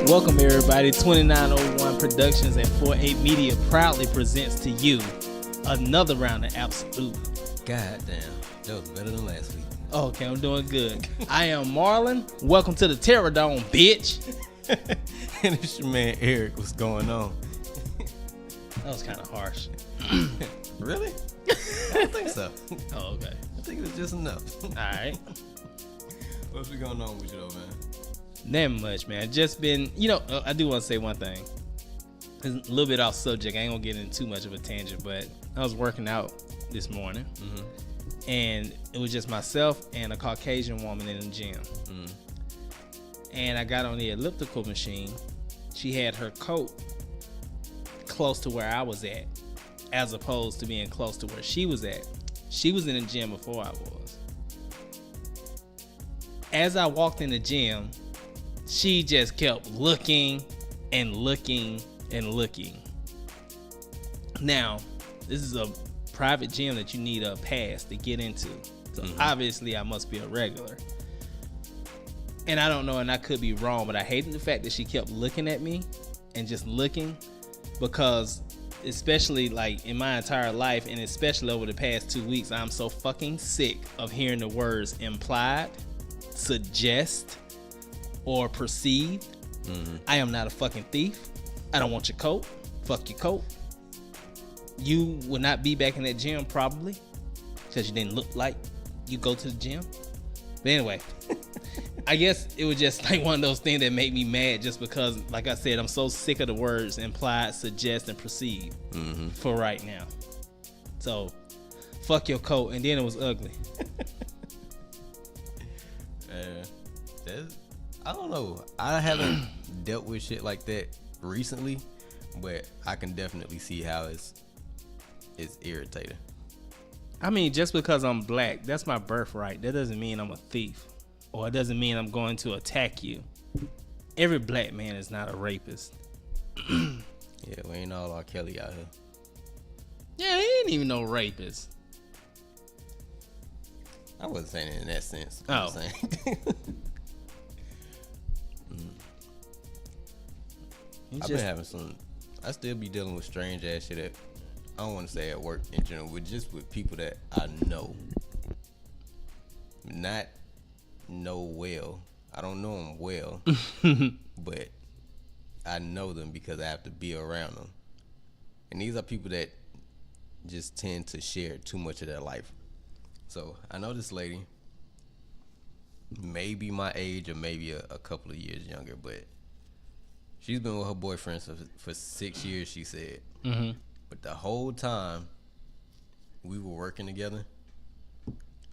Welcome everybody. 2901 Productions and 48 Media proudly presents to you another round of Ab-So-Lute. God damn, that was better than last week. Okay, I'm doing good. I am Marlon. Welcome to the Terror Dome, bitch. And it's your man Eric. What's going on? That was kind of harsh. Really? I don't think so. Oh, okay. I think it was just enough. All right. What's been going on with you though, man? Not much, man. Just been, I do want to say one thing. It's a little bit off subject. I ain't gonna get into too much of a tangent, but I was working out this morning, and it was just myself and a Caucasian woman in the gym. And I got on the elliptical machine. She had her coat close to where I was at, as opposed to being close to where she was at. She was in the gym before I was. As I walked in the gym, she just kept looking and looking and looking. Now, this is a private gym that you need a pass to get into. So obviously I must be a regular. And I don't know, and I could be wrong, but I hated the fact that she kept looking at me and just looking, because especially like in my entire life, and especially over the past 2 weeks, I'm so fucking sick of hearing the words implied, suggest, or perceived. I am not a fucking thief. I don't want your coat. Fuck your coat. You will not be back in that gym probably because you didn't look like you go to the gym. But anyway, I guess it was just like one of those things that make me mad, just because, like I said, I'm so sick of the words implied, suggest, and perceive for right now. So, fuck your coat. And then it was ugly. I don't know. I haven't dealt with shit like that recently, but I can definitely see how it's irritating. I mean, just because I'm black, that's my birthright. That doesn't mean I'm a thief, or it doesn't mean I'm going to attack you. Every black man is not a rapist. Yeah, we ain't all R. Kelly out here. Yeah, he ain't even no rapist. I wasn't saying it in that sense. Oh. I've been having I still be dealing with strange ass shit I don't want to say at work in general, but just with people that I know. Not know well. I don't know them well, but I know them because I have to be around them. And these are people that just tend to share too much of their life. So I know this lady, maybe my age or maybe a couple of years younger, but she's been with her boyfriend for 6 years, she said. But the whole time we were working together,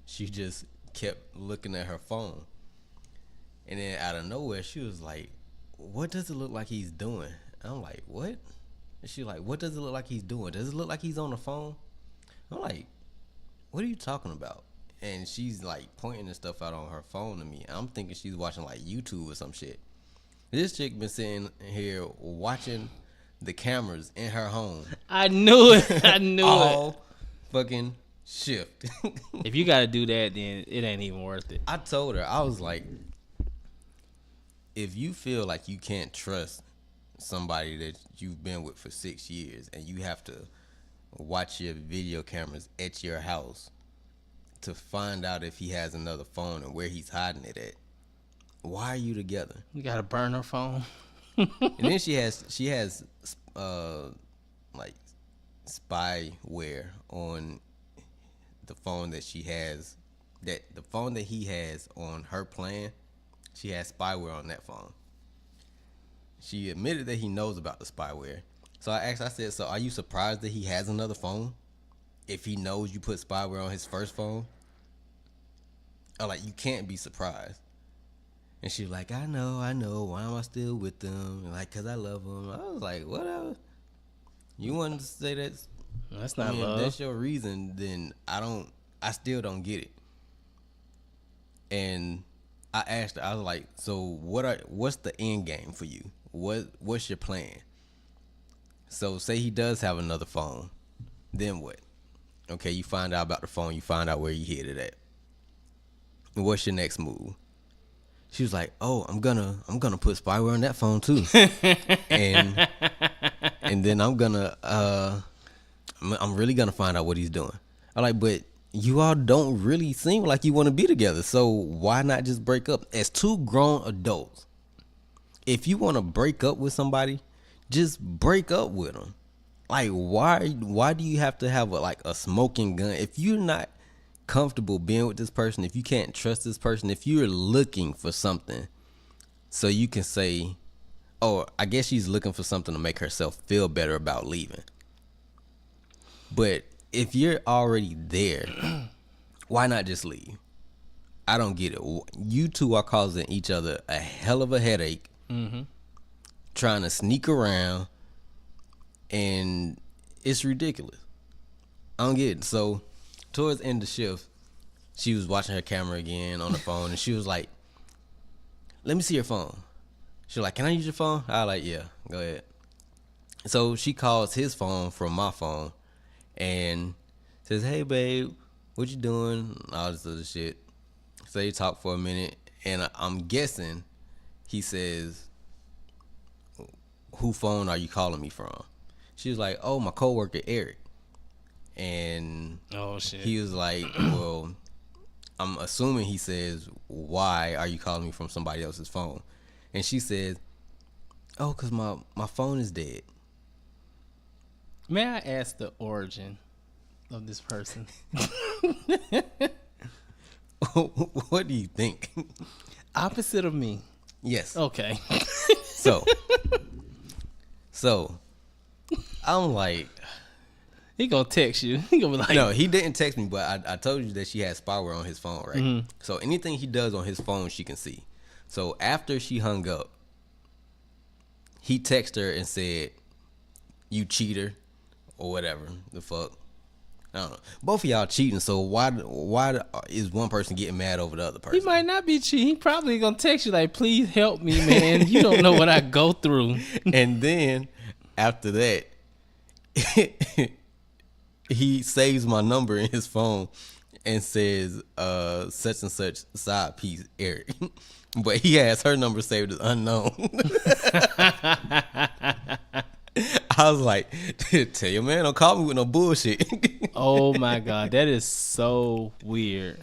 she just kept looking at her phone. And then out of nowhere, she was like, "What does it look like he's doing?" I'm like, "What?" And she's like, "What does it look like he's doing? Does it look like he's on the phone?" I'm like, "What are you talking about?" And she's like pointing the stuff out on her phone to me. I'm thinking she's watching like YouTube or some shit. This chick been sitting here watching the cameras in her home. I knew it. I knew all fucking shift. If you gotta do that, then it ain't even worth it. I told her, I was like, if you feel like you can't trust somebody that you've been with for 6 years and you have to watch your video cameras at your house to find out if he has another phone and where he's hiding it at, why are you together? You gotta burn her phone. And then she has like spyware on the phone that she has, that the phone that he has on her plan, she has spyware on that phone. She admitted that he knows about the spyware. So I said, "So are you surprised that he has another phone if he knows you put spyware on his first phone?" I'm like, "You can't be surprised." And she's like, I know. Why am I still with them? Like, because I love them. I was like, whatever. You wanted to say that's not love. If that's your reason, then I still don't get it. And I asked her, I was like, so what's the end game for you? What's your plan? So say he does have another phone, then what? Okay, you find out about the phone, you find out where you hid it at. And what's your next move? She was like, "Oh, I'm gonna put spyware on that phone too, and then I'm really gonna find out what he's doing." I'm like, "But you all don't really seem like you want to be together, so why not just break up as two grown adults? If you want to break up with somebody, just break up with them. Like, why do you have to have a smoking gun if you're not comfortable being with this person, if you can't trust this person, if you're looking for something so you can say, oh, I guess she's looking for something to make herself feel better about leaving. But if you're already there, why not just leave? I don't get it. You two are causing each other a hell of a headache, trying to sneak around, and it's ridiculous. I don't get it. So towards the end of the shift, she was watching her camera again on the phone, and she was like, "Let me see your phone." She was like, "Can I use your phone?" I was like, "Yeah, go ahead." So she calls his phone from my phone and says, "Hey, babe, what you doing?" All this other shit. So they talk for a minute, and I'm guessing he says, "Who phone are you calling me from?" She was like, "Oh, my coworker Eric." And oh shit, he was like, "Well, I'm assuming he says, why are you calling me from somebody else's phone?" And she says, "Oh, because my phone is dead." May I ask the origin of this person? What do you think? Opposite of me. Yes. Okay. So I'm like, He gonna text you. He gonna be like, no, he didn't text me, but I told you that she had spyware on his phone, right? So anything he does on his phone, she can see. So after she hung up, he texted her and said, "You cheater," or whatever the fuck. I don't know. Both of y'all cheating, so why is one person getting mad over the other person? he might not be cheating. He probably gonna text you like, "Please help me, man. You don't know what I go through." And then after that, he saves my number in his phone and says, such and such side piece, Eric. But he has her number saved as unknown. I was like, tell your man, don't call me with no bullshit. Oh my god, that is so weird.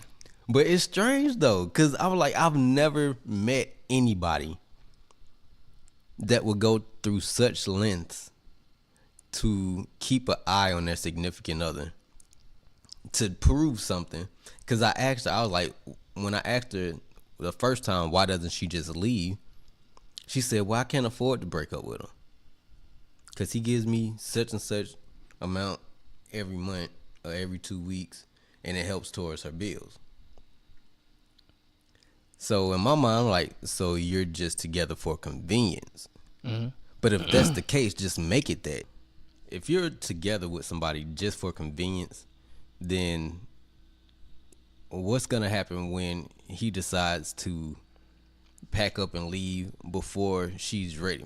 But it's strange though, because I was like, I've never met anybody that would go through such lengths to keep an eye on their significant other to prove something. Because I asked her, I was like, when I asked her the first time, why doesn't she just leave? She said, well, I can't afford to break up with him because he gives me such and such amount every month or every 2 weeks, and it helps towards her bills. So in my mind, I'm like, so you're just together for convenience. But if that's the case, just make it that. If you're together with somebody just for convenience, then what's going to happen when he decides to pack up and leave before she's ready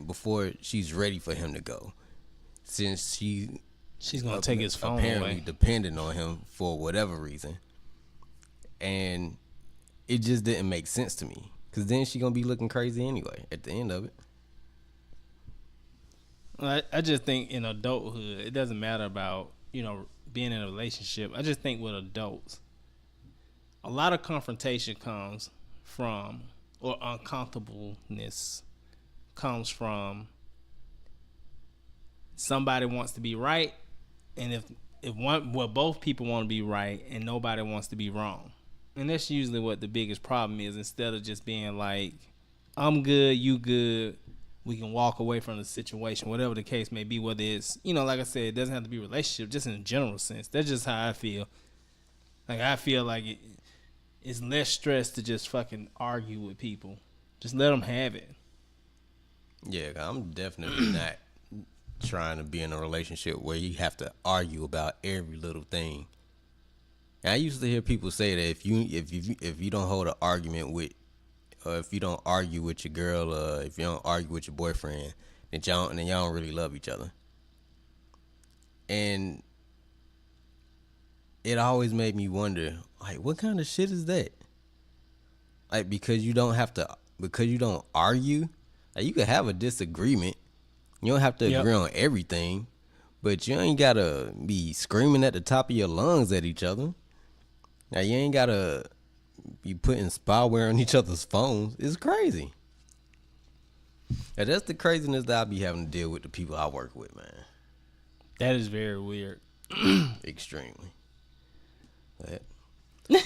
for him to go? Since she's going to take his phone apparently away. Dependent on him for whatever reason. And it just didn't make sense to me, because then she's going to be looking crazy anyway at the end of it. I just think in adulthood, it doesn't matter about, being in a relationship. I just think with adults, a lot of confrontation comes from, or uncomfortableness comes from, somebody wants to be right, and if both people want to be right and nobody wants to be wrong. And that's usually what the biggest problem is. Instead of just being like, I'm good, you good, we can walk away from the situation, whatever the case may be, whether it's, like I said, it doesn't have to be a relationship, just in a general sense. That's just how I feel. Like, I feel like it's less stress to just fucking argue with people. Just let them have it. Yeah, I'm definitely not trying to be in a relationship where you have to argue about every little thing. And I used to hear people say that if you don't hold an argument with, or if you don't argue with your girl, or if you don't argue with your boyfriend, then y'all don't really love each other. And it always made me wonder, like, what kind of shit is that? Like, because you don't have to because you don't argue, like, you can have a disagreement. You don't have to agree on everything, but you ain't gotta be screaming at the top of your lungs at each other. Now, you ain't gotta be putting spyware on each other's phones. It's crazy. And that's the craziness that I be having to deal with the people I work with, man. That is very weird. Extremely. But, as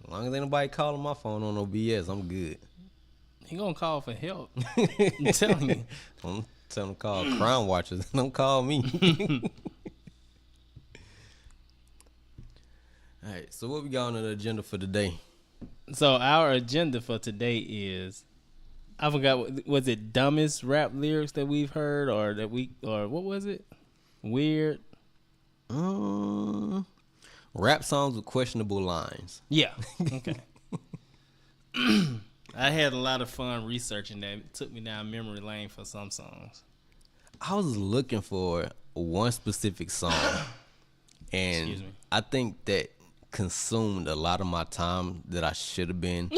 long as ain't nobody calling my phone on no BS, I'm good. He gonna call for help. I'm telling you. I'm telling him to call Crown Watchers. Don't call me. All right, so what we got on the agenda for today? So our agenda for today is, I forgot, was it dumbest rap lyrics that we've heard, or what was it? Weird. Rap songs with questionable lines. Yeah. Okay. I had a lot of fun researching that. It took me down memory lane for some songs. I was looking for one specific song, and I think that consumed a lot of my time that I should have been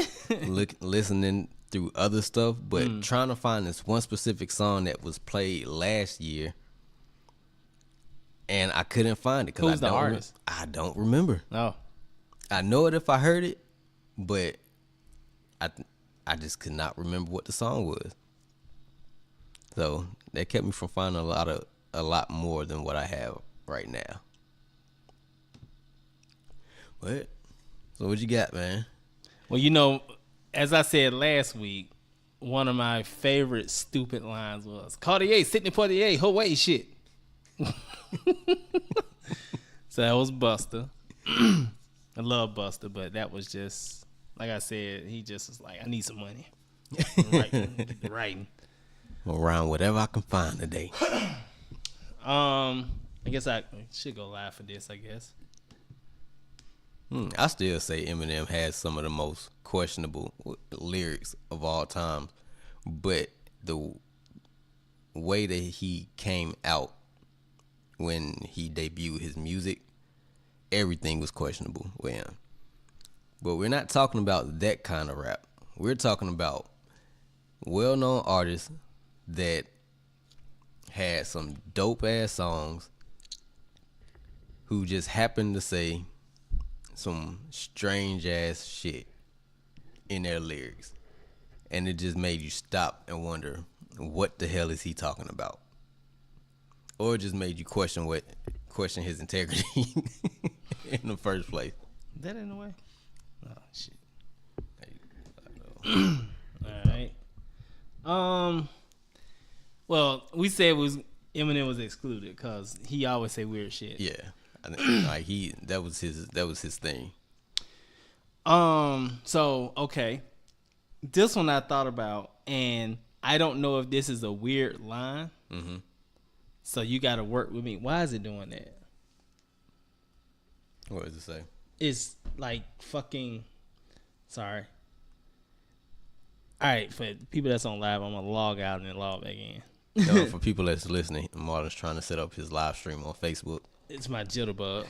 listening through other stuff, but trying to find this one specific song that was played last year, and I couldn't find it because the artist? I don't remember. Oh, I know it if I heard it, but I just could not remember what the song was. So that kept me from finding a lot more than what I have right now. What? So what you got, man? Well, as I said last week, one of my favorite stupid lines was Cartier, Sidney Poitier, Hawaii shit. So that was Buster. I love Buster, but that was just, like I said, he just was like, I need some money. Writing. Around whatever I can find today. I guess I should go live for this, I guess. I still say Eminem has some of the most questionable lyrics of all time, but the way that he came out when he debuted his music, everything was questionable with him. But we're not talking about that kind of rap. We're talking about well-known artists that had some dope-ass songs who just happened to say some strange-ass shit in their lyrics. And it just made you stop and wonder, what the hell is he talking about? Or it just made you question his integrity in the first place. That in the way? Oh, shit. All right. Well, we said Eminem was excluded because he always say weird shit. Yeah, like that was his thing. So okay, this one I thought about, and I don't know if this is a weird line. Mm-hmm. So you got to work with me. Why is it doing that? What does it say? It's like fucking. Sorry. All right, for people that's on live, I'm gonna log out and then log back in. No, for people that's listening, Marlon's trying to set up his live stream on Facebook. It's my jitterbug.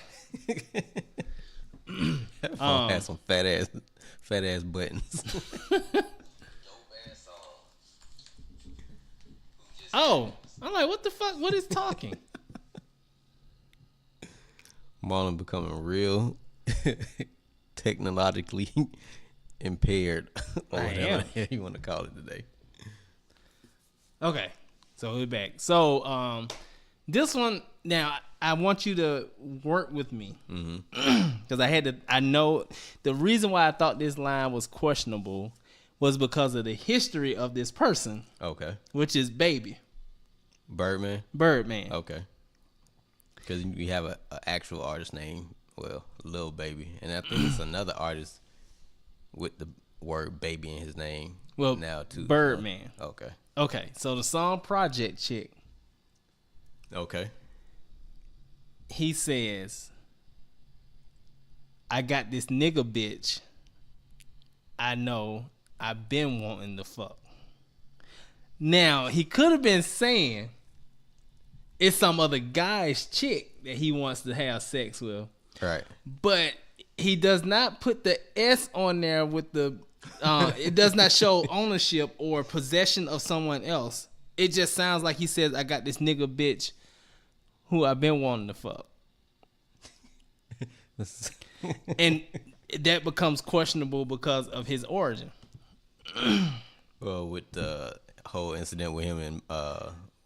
That phone has some fat ass buttons. Oh, I'm like, what the fuck? What is talking? Marlon becoming real technologically impaired, or whatever you want to call it today. Okay, so we're back. So this one now, I want you to work with me because I know the reason why I thought this line was questionable was because of the history of this person. Okay, which is Baby Birdman. Okay, because we have a actual artist name, Lil Baby, and I think it's another artist with the word baby in his name. Well, now too. Birdman. Okay, so the song Project Chick. Okay. He says, I got this nigga bitch I know I've been wanting to fuck. Now, he could have been saying it's some other guy's chick that he wants to have sex with. Right. But he does not put the S on there with the. It does not show ownership or possession of someone else. It just sounds like he says, "I got this nigga bitch who I've been wanting to fuck," and that becomes questionable because of his origin. Well, with the whole incident with him and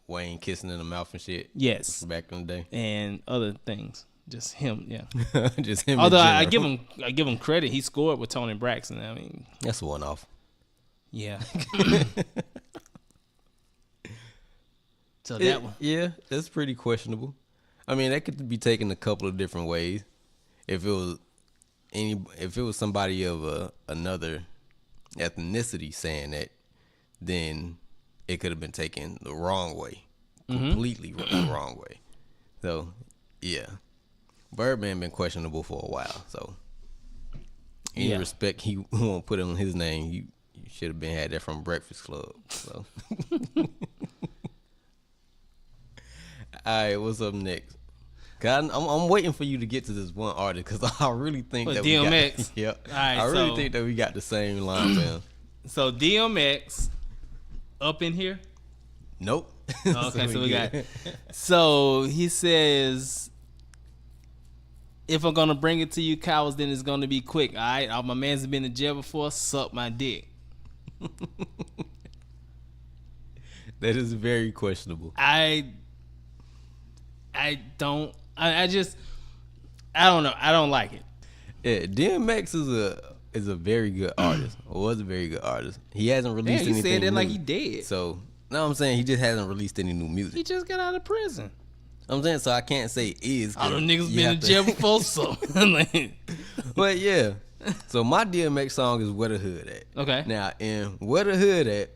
Wayne kissing in the mouth and shit. Yes, back in the day, and other things. Just him, yeah. Just him. Although I give him credit, he scored with Tony Braxton. I mean, that's a one-off. Yeah. So that one, yeah, that's pretty questionable. I mean, that could be taken a couple of different ways. If it was somebody of another ethnicity saying that, then it could have been taken the wrong way, completely the wrong way. So, yeah, Birdman been questionable for a while. So, any respect he won't put on his name, you should have been had that from Breakfast Club. So, all right, what's up next? I'm waiting for you to get to this one artist because I really think that DMX. We got, All right, I really think that we got the same line, man. So DMX up in here? Nope. Okay, so we got. So he says, "If I'm gonna bring it to you, cowards, then it's gonna be quick. All right, all my man's been in jail before. Suck my dick." That is very questionable. I don't know. I don't like it. Yeah, DMX is a very good artist. Or was a very good artist. He hasn't released anything. He said that new. like he dead. So no, I'm saying he just hasn't released any new music. He just got out of prison. I'm saying, so I can't say is. All them niggas been in jail before, so. But yeah. So my DMX song is Where the Hood At. Okay. Now in Where the Hood At,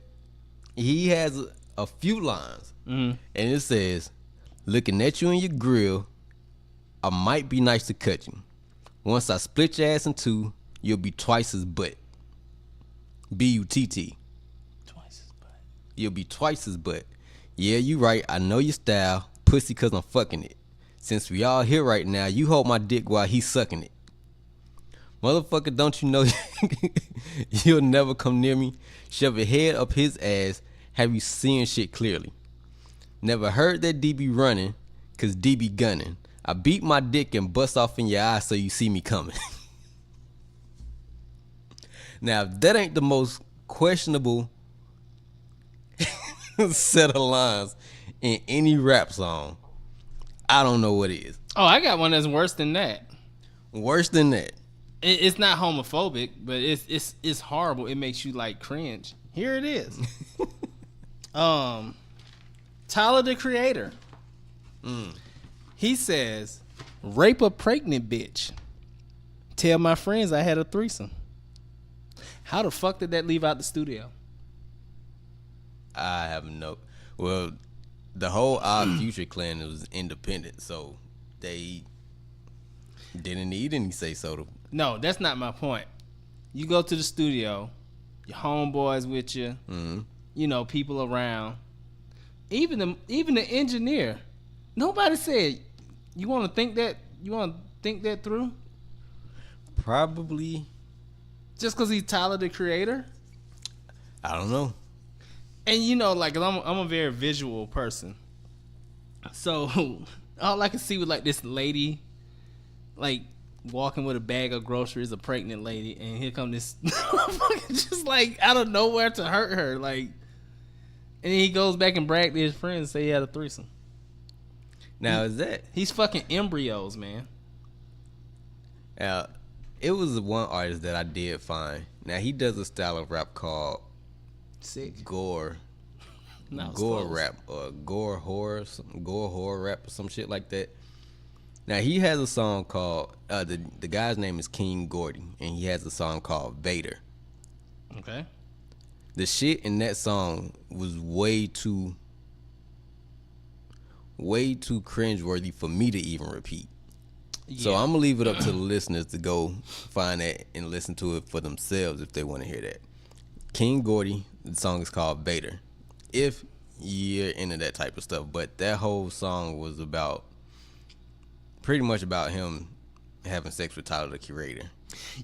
he has a few lines, and it says, "Looking at you in your grill, I might be nice to cut you. Once I split your ass in two, you'll be twice as butt. B-U-T-T. Twice as butt. You'll be twice as butt. Yeah, you right. I know your style. Pussy cause I'm fucking it. Since we all here right now, you hold my dick while he's sucking it. Motherfucker, don't you know you'll never come near me? Shove your head up his ass. Have you seeing shit clearly? Never heard that DB running, cause DB gunning. I beat my dick and bust off in your eyes so you see me coming." Now, if that ain't the most questionable set of lines in any rap song, I don't know what is. Oh, I got one that's worse than that. Worse than that. It's not homophobic, but it's horrible. It makes you like cringe. Here it is. Tyler the Creator. He says, "Rape a pregnant bitch. Tell my friends I had a threesome." How the fuck did that leave out the studio? I have no. Well, the whole Odd Future clan was independent, so they didn't need any say so. No, that's not my point. You go to the studio, your homeboys with you, you know, people around. Even the engineer. Nobody said, "You want to think that through?" Probably. Just because he's Tyler the Creator? I don't know. And you know, like, I'm a very visual person. So all I can see was like this lady, like, walking with a bag of groceries, a pregnant lady, and here come this just like out of nowhere to hurt her, like, and then he goes back and brag to his friends and say he had a threesome. Now is that he's fucking embryos, man. It was one artist that I did find. Now he does a style of rap called Sick. Gore. No, gore rap or gore horror rap or some shit like that. Now he has a song called the guy's name is King Gordy, and he has a song called Vader. Okay. The shit in that song was way too cringeworthy for me to even repeat. Yeah. So I'm gonna leave it up to the listeners to go find that and listen to it for themselves if they want to hear that. King Gordy, the song is called Vader. If you're into that type of stuff, but that whole song was pretty much about him having sex with Tyler the Creator.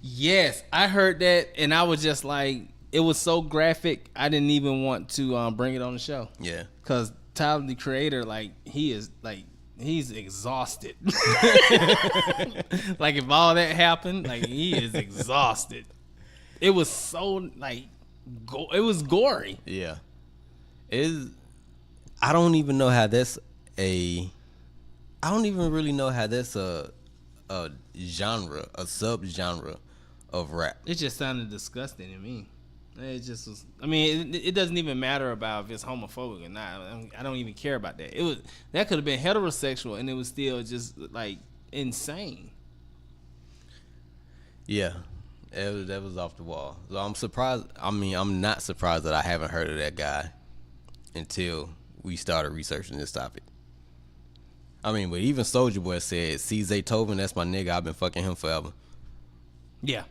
Yes, I heard that, and I was just like, it was so graphic. I didn't even want to bring it on the show. Yeah, because Tyler the Creator, like, he's exhausted. Like, if all that happened, like, he is exhausted. It was so like, it was gory. Yeah, I don't even know how that's I don't even really know how that's a genre, a subgenre of rap. It just sounded disgusting to me. It just was. I mean, it doesn't even matter about if it's homophobic or not. I don't even care about that. That could have been heterosexual, and it was still just like insane. Yeah, that was off the wall. So I'm surprised. I mean, I'm not surprised that I haven't heard of that guy until we started researching this topic. I mean, but even Soulja Boy said, CZ Tobin, that's my nigga. I've been fucking him forever. Yeah,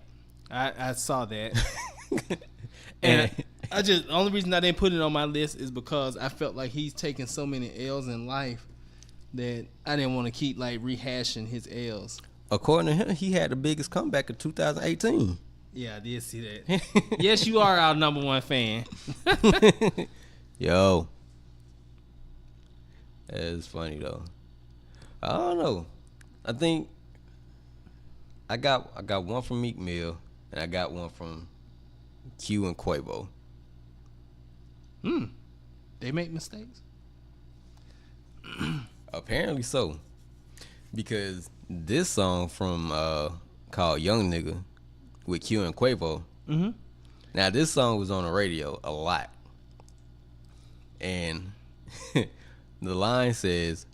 I saw that. And the only reason I didn't put it on my list is because I felt like he's taken so many L's in life that I didn't want to keep like rehashing his L's. According to him, he had the biggest comeback of 2018. Yeah, I did see that. Yes, you are our number one fan. Yo. That is funny though. I don't know. I think I got one from Meek Mill and I got one from Q and Quavo. They make mistakes? Apparently so. Because this song from called Young Nigga with Q and Quavo. Mm-hmm. Now this song was on the radio a lot. And the line says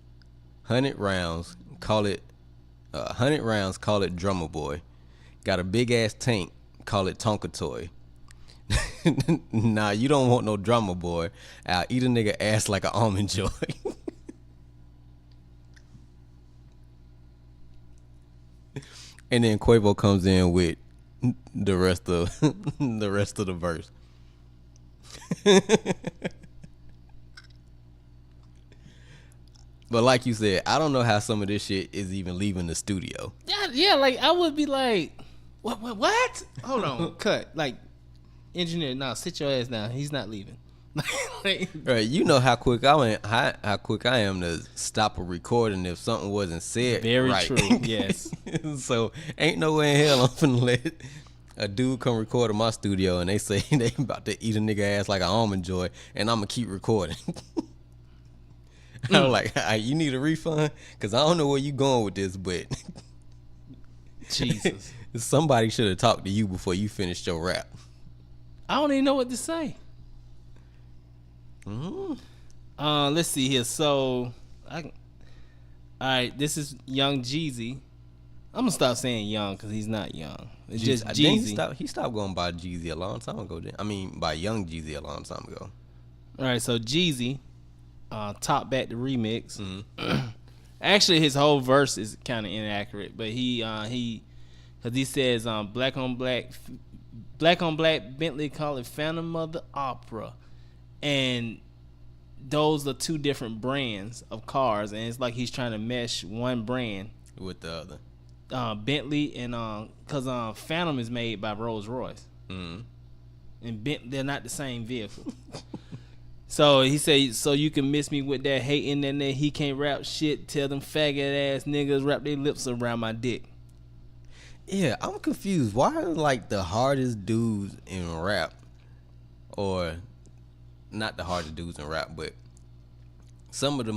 100 rounds, call it 100 rounds, call it Drummer Boy. Got a big ass tank, call it Tonka Toy. Nah, you don't want no Drummer Boy. I'll eat a nigga ass like an Almond Joy. And then Quavo comes in with the rest of the verse. But like you said, I don't know how some of this shit is even leaving the studio. Yeah, like I would be like, what? Hold on, cut. Like, engineer, no, sit your ass down. He's not leaving. Right, you know how quick I am to stop a recording if something wasn't said. Very right. true. Yes. So ain't no way in hell I'm finna let a dude come record in my studio and they say they about to eat a nigga ass like an Almond Joy and I'm gonna keep recording. I'm like, you need a refund? Because I don't know where you going with this, but Jesus. Somebody should have talked to you before you finished your rap. I don't even know what to say. Let's see here. So, all right, this is Young Jeezy. I'm gonna stop saying young because he's not young. It's just Jeezy. He stopped going by Jeezy a long time ago. I mean, by Young Jeezy a long time ago. All right, so Jeezy, Top Back the remix. Actually, his whole verse is kind of inaccurate, but because he says black on black Bentley, call it Phantom of the Opera. And those are two different brands of cars, and it's like he's trying to mesh one brand with the other. Bentley and because Phantom is made by Rolls Royce, and they're not the same vehicle. So he said, so you can miss me with that hating and that he can't rap shit. Tell them faggot ass niggas wrap their lips around my dick. Yeah, I'm confused. Why are like the hardest dudes in rap, or not the hardest dudes in rap, but some of the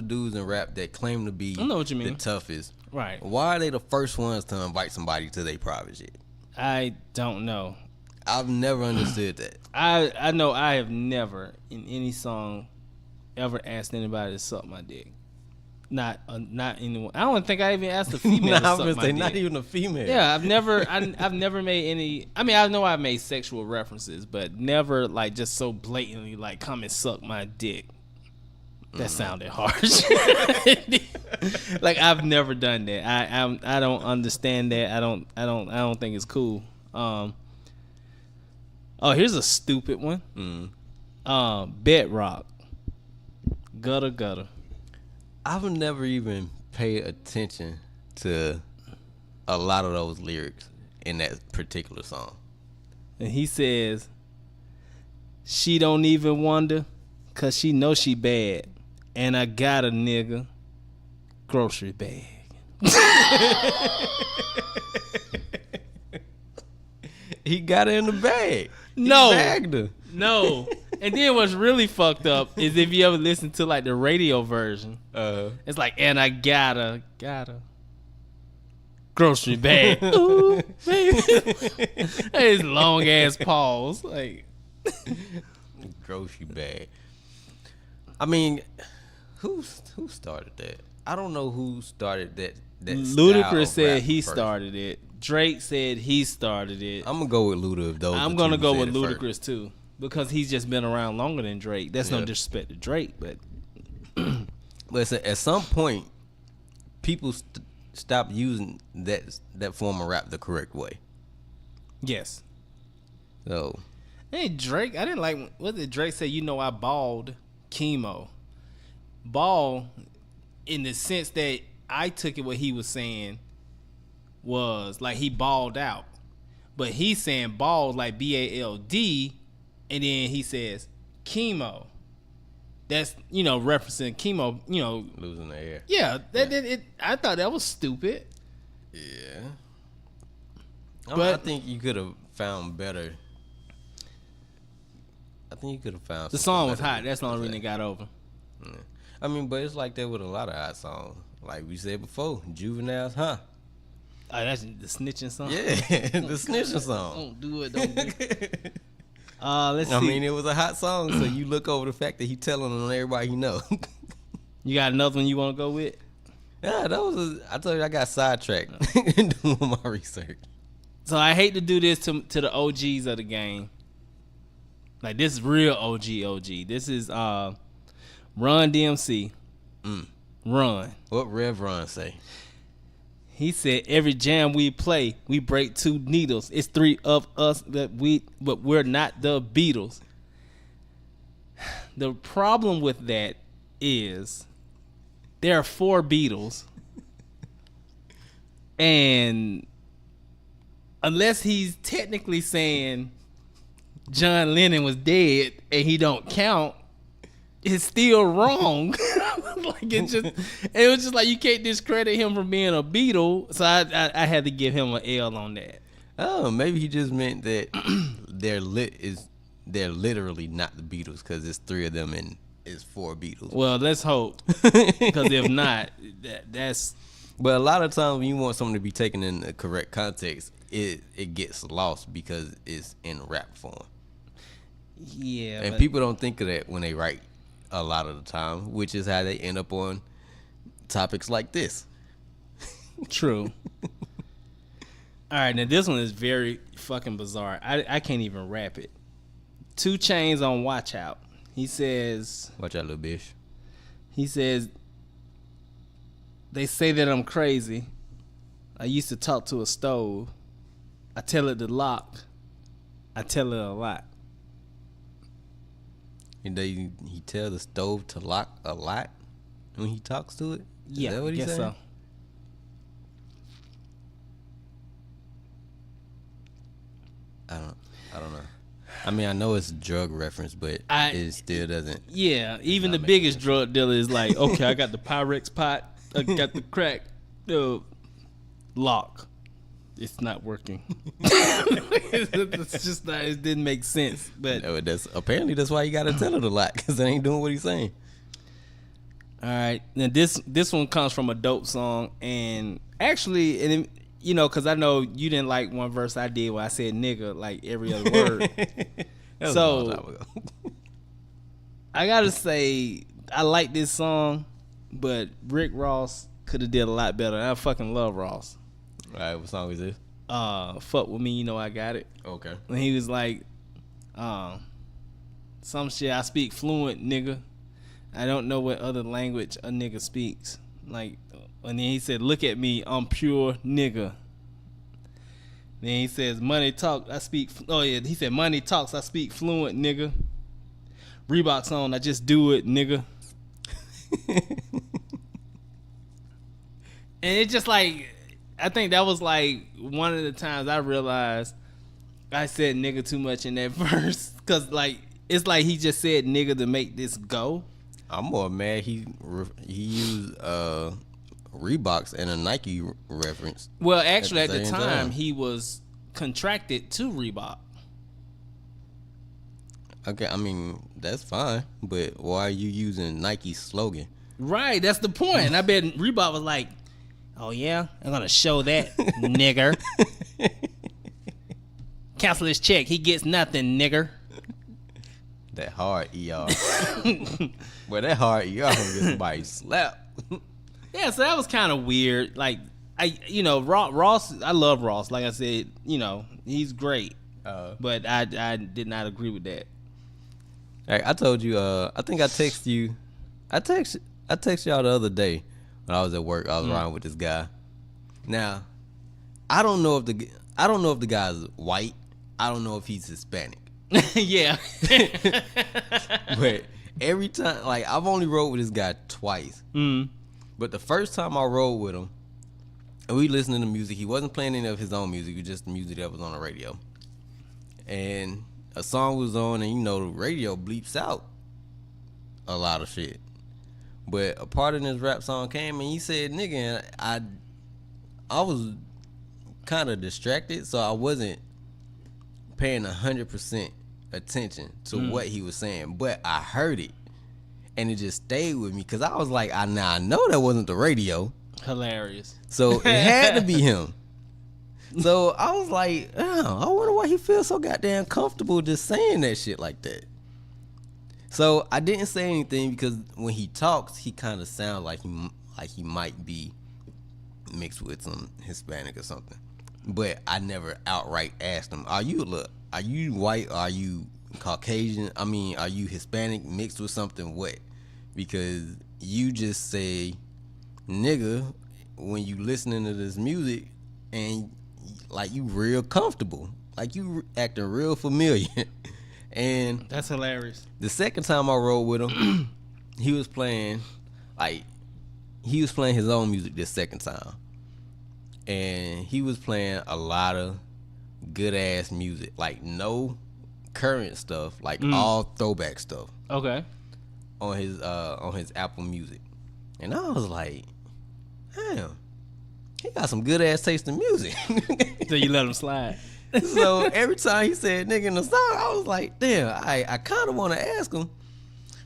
dudes in rap that claim to be I know what you mean. the toughest. Right. Why are they the first ones to invite somebody to their private shit? I don't know. I've never understood that. I know I have never in any song ever asked anybody to suck my dick. Not anyone. I don't think I even asked a female to suck my dick. Not even a female. Yeah, I've never made any. I mean, I know I've made sexual references, but never like just so blatantly like come and suck my dick. That sounded harsh. Like I've never done that. I don't understand that. I don't think it's cool. Oh, here's a stupid one. Bedrock. Gutter. I've never even paid attention to a lot of those lyrics in that particular song. And he says, she don't even wonder, cause she know she bad. And I got a nigga grocery bag. He got her in the bag. No. He bagged her. No. And then what's really fucked up is if you ever listen to like the radio version, it's like, and I got a grocery bag. Ooh, baby. His long ass pause. Like grocery bag. I mean, who started that? I don't know who started that. Ludacris said he started it. Drake said he started it. I'm gonna go with Luda. I'm gonna go with Ludacris too, because he's just been around longer than Drake. That's no disrespect to Drake, but at some point, people stop using that form of rap the correct way. Yes. So, hey, Drake, I didn't like what did Drake say? You know, I balled chemo. Ball, in the sense that I took it, what he was saying was like he balled out, but he's saying ball like BALD, and then he says chemo. That's referencing chemo. Losing the air. Yeah, I thought that was stupid. Yeah. I think you could have found better. I think you could have found the song was hot. That's the only reason it got over. Yeah. I mean, but it's like that with a lot of hot songs. Like we said before, Juvenile's, huh? Oh, that's the snitching song. Yeah, the snitching song. Don't do it. Let's see. I mean, it was a hot song, so you look over the fact that he telling on everybody he know. You got another one you want to go with? Yeah, I told you I got sidetracked doing my research. So I hate to do this to the OGs of the game. Like, this is real OG. This is Run DMC. Run. What Rev Run say? He said, every jam we play, we break 2 needles. It's 3 of us but we're not the Beatles. The problem with that is there are 4 Beatles. And unless he's technically saying John Lennon was dead and he don't count, it's still wrong. Like it was just like you can't discredit him for being a Beatle. So I had to give him an L on that. Oh, maybe he just meant that they're literally not the Beatles because it's 3 of them and it's 4 Beatles. Well, let's hope, because if not, that's. But a lot of times when you want something to be taken in the correct context, it gets lost because it's in rap form. Yeah, and people don't think of that when they write a lot of the time, which is how they end up on topics like this. True. All right, now this one is very fucking bizarre. I can't even rap it. 2 Chainz on Watch Out. He says, watch out, little bitch. He says, they say that I'm crazy. I used to talk to a stove. I tell it to lock. I tell it a lot. And he tell the stove to lock a lot when he talks to it? Yeah, is that what he guess said? so. I don't know. I mean, I know it's a drug reference, but it still doesn't. Yeah, even the biggest drug dealer is like, okay, I got the Pyrex pot, I got the crack, lock. It's not working. It's just not. It didn't make sense. But no, apparently that's why you gotta tell it a lot, because it ain't doing what he's saying. All right, now this one comes from a dope song, and actually, because I know you didn't like one verse I did where I said nigga like every other word. So I gotta say I like this song, but Rick Ross could have did a lot better. I fucking love Ross. All right, what song is this? Fuck with me, you know I got it. Okay. And he was like, some shit, I speak fluent, nigga. I don't know what other language a nigga speaks. Like, and then he said, look at me, I'm pure nigga. Then he says, money talk, I speak. Oh yeah, he said, money talks, I speak fluent, nigga. Reeboks on, I just do it, nigga. And it's just like, I think that was like one of the times I realized I said nigga too much in that verse, because like it's like he just said nigga to make this go. I'm more mad he used Reeboks and a Nike reference. Well, actually, at the time he was contracted to Reebok. Okay, I mean that's fine, but why are you using Nike's slogan? Right, that's the point. And I bet Reebok was like, "Oh yeah, I'm gonna show that nigger. Cancel his check. He gets nothing, nigger." That hard ER. Well, that hard ER gonna get somebody slapped. Yeah, so that was kind of weird. Like, Ross, I love Ross. Like I said, he's great. But I did not agree with that. Hey, I told you. I think I texted you. I texted y'all the other day when I was at work. I was riding with this guy. Now, I don't know if the guy's white. I don't know if he's Hispanic. Yeah. But every time, like, I've only rode with this guy twice. But the first time I rode with him, and we listening to music, he wasn't playing any of his own music. It was just the music that was on the radio. And a song was on, and the radio bleeps out a lot of shit. But a part of this rap song came, and he said nigga, and I was kind of distracted, so I wasn't paying 100% attention to what he was saying, but I heard it, and it just stayed with me, because I was like, I know that wasn't the radio. Hilarious. So it had to be him. So I was like, oh, I wonder why he feels so goddamn comfortable just saying that shit like that. So I didn't say anything, because when he talks, he kind of sounds like he might be mixed with some Hispanic or something. But I never outright asked him, are you white? Are you Caucasian? I mean, are you Hispanic mixed with something what? Because you just say nigga when you listening to this music, and like you real comfortable, like you acting real familiar. And that's hilarious. The second time I rode with him, he was playing his own music this second time. And he was playing a lot of good ass music, like no current stuff, like all throwback stuff. Okay. On his Apple Music. And I was like, damn, he got some good ass taste in music. So you let him slide. So every time he said nigga in the song, I was like, damn, I kind of want to ask him,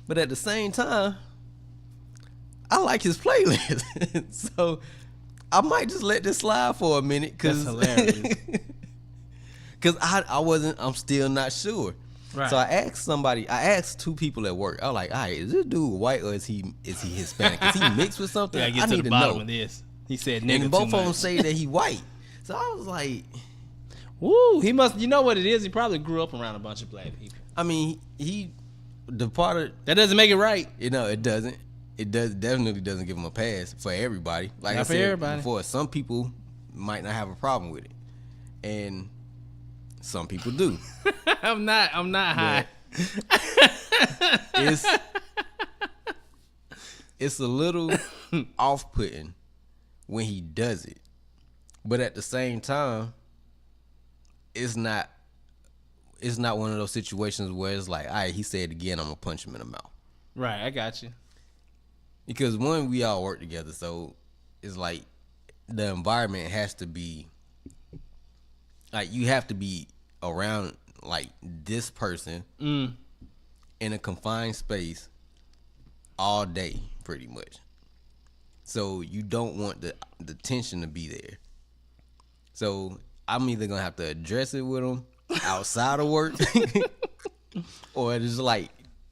but at the same time, I like his playlist. So I might just let this slide for a minute, because that's hilarious. Because I'm still not sure. Right. So I asked two people at work. I was like, all right, is this dude white or is he Hispanic? Is he mixed with something? Yeah, I need to the bottom know. Of this. He said nigga and both of them say that he white. So I was like, woo, he must, you know what it is? He probably grew up around a bunch of black people. I mean, that doesn't make it right. It doesn't. It definitely doesn't give him a pass for everybody. Like not I said everybody. Before, some people might not have a problem with it, and some people do. I'm not high. It's a little off-putting when he does it, but at the same time, it's not one of those situations where it's like, all right, he said it again, I'm gonna punch him in the mouth. Right, I got you. Because one, we all work together, so it's like the environment has to be like you have to be around like this person in a confined space all day, pretty much. So you don't want the tension to be there. So I'm either gonna have to address it with him outside of work, or just like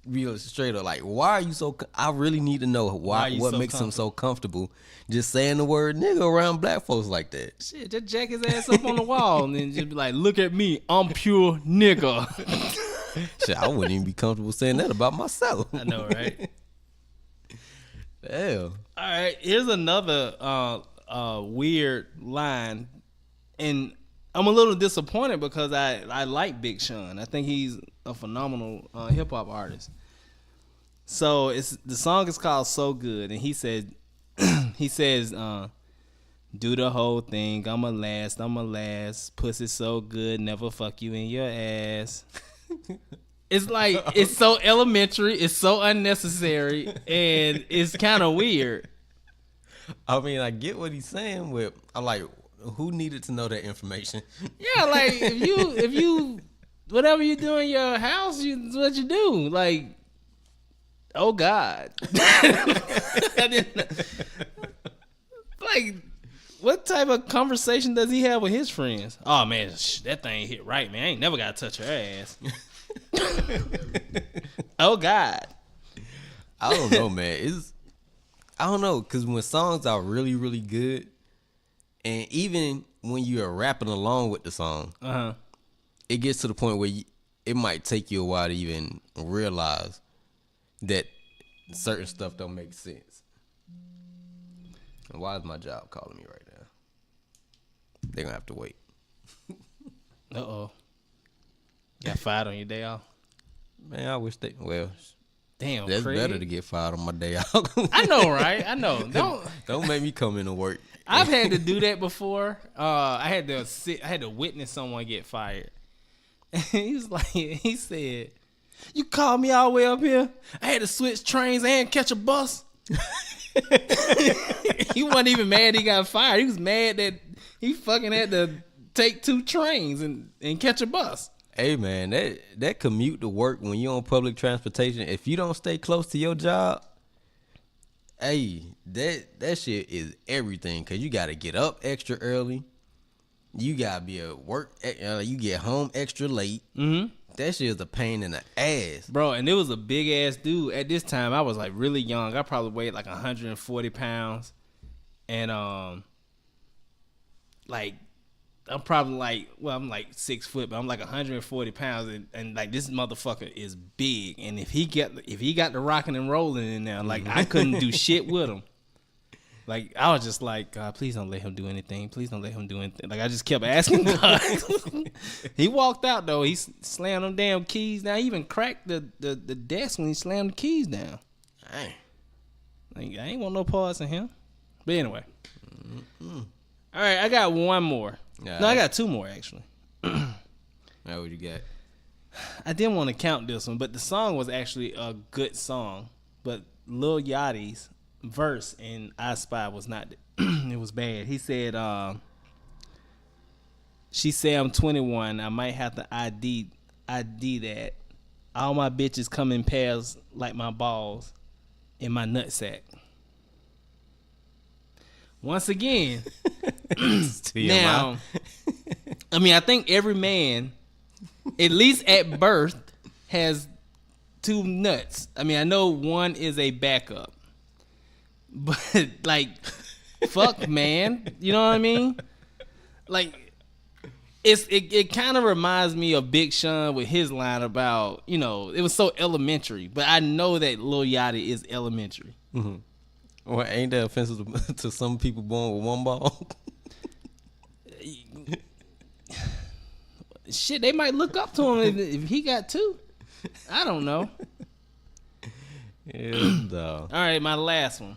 real straight up, like, why are you so? I really need to know what so makes him so comfortable just saying the word nigga around black folks like that. Shit, just jack his ass up on the wall and then just be like, look at me, I'm pure nigga. Shit, I wouldn't even be comfortable saying that about myself. I know, right? Damn. All right, here's another weird line, and I'm a little disappointed because I like Big Sean. I think he's a phenomenal hip hop artist. So the song is called "So Good," and he says, Do the whole thing. I'ma last. Pussy so good, never fuck you in your ass. It's like, it's so elementary, it's so unnecessary, and it's kind of weird. I mean, I get what he's saying, but I'm like, who needed to know that information? Yeah, like if you whatever you do in your house, it's what you do. Like, oh God. Like, what type of conversation does he have with his friends? Oh man, that thing hit right, man. I ain't never gotta touch her ass. Oh God. I don't know, man. I don't know, because when songs are really, really good, and even when you are rapping along with the song, it gets to the point where it might take you a while to even realize that certain stuff don't make sense. And why is my job calling me right now? They're going to have to wait. Uh-oh. Got fired on your day off? Man, I wish well... Damn, that's Craig. better to get fired on my day off. I know, right? I know. Don't make me come into work. I've had to do that before. I had to witness someone get fired. And he said, "You called me all the way up here. I had to switch trains and catch a bus." He wasn't even mad he got fired. He was mad that he fucking had to take 2 trains and catch a bus. Hey man, that commute to work when you're on public transportation, if you don't stay close to your job, hey, that shit is everything. Cause you gotta get up extra early, you gotta be at work. You get home extra late. Mm-hmm. That shit is a pain in the ass, bro. And it was a big ass dude. At this time, I was like really young. I probably weighed like 140 pounds, and like. I'm probably like, well, I'm like 6 foot, but I'm like 140 pounds, and like this motherfucker is big. And if he got the rocking and rolling in there, like I couldn't do shit with him. Like I was just like, God, please don't let him do anything. Please don't let him do anything. Like I just kept asking God. He walked out though. He slammed them damn keys down. He even cracked the desk when he slammed the keys down. Dang. Like I ain't want no parts in him. But anyway. All right, I got one more. No, I got 2 more actually. Now what you got? I didn't want to count this one, but the song was actually a good song. But Lil Yachty's verse in I Spy was not. It was bad. He said, "She say I'm 21. I might have to ID that. All my bitches come in pairs like my balls in my nutsack." Once again, now, I mean, I think every man, at least at birth, has 2 nuts. I mean, I know one is a backup, but like, fuck, man, you know what I mean? Like, it kind of reminds me of Big Sean with his line about, you know, it was so elementary, but I know that Lil Yachty is elementary. Mm-hmm. Well, ain't that offensive to some people born with 1 ball? Shit, they might look up to him if he got 2. I don't know. Yeah, no. All right, my last one.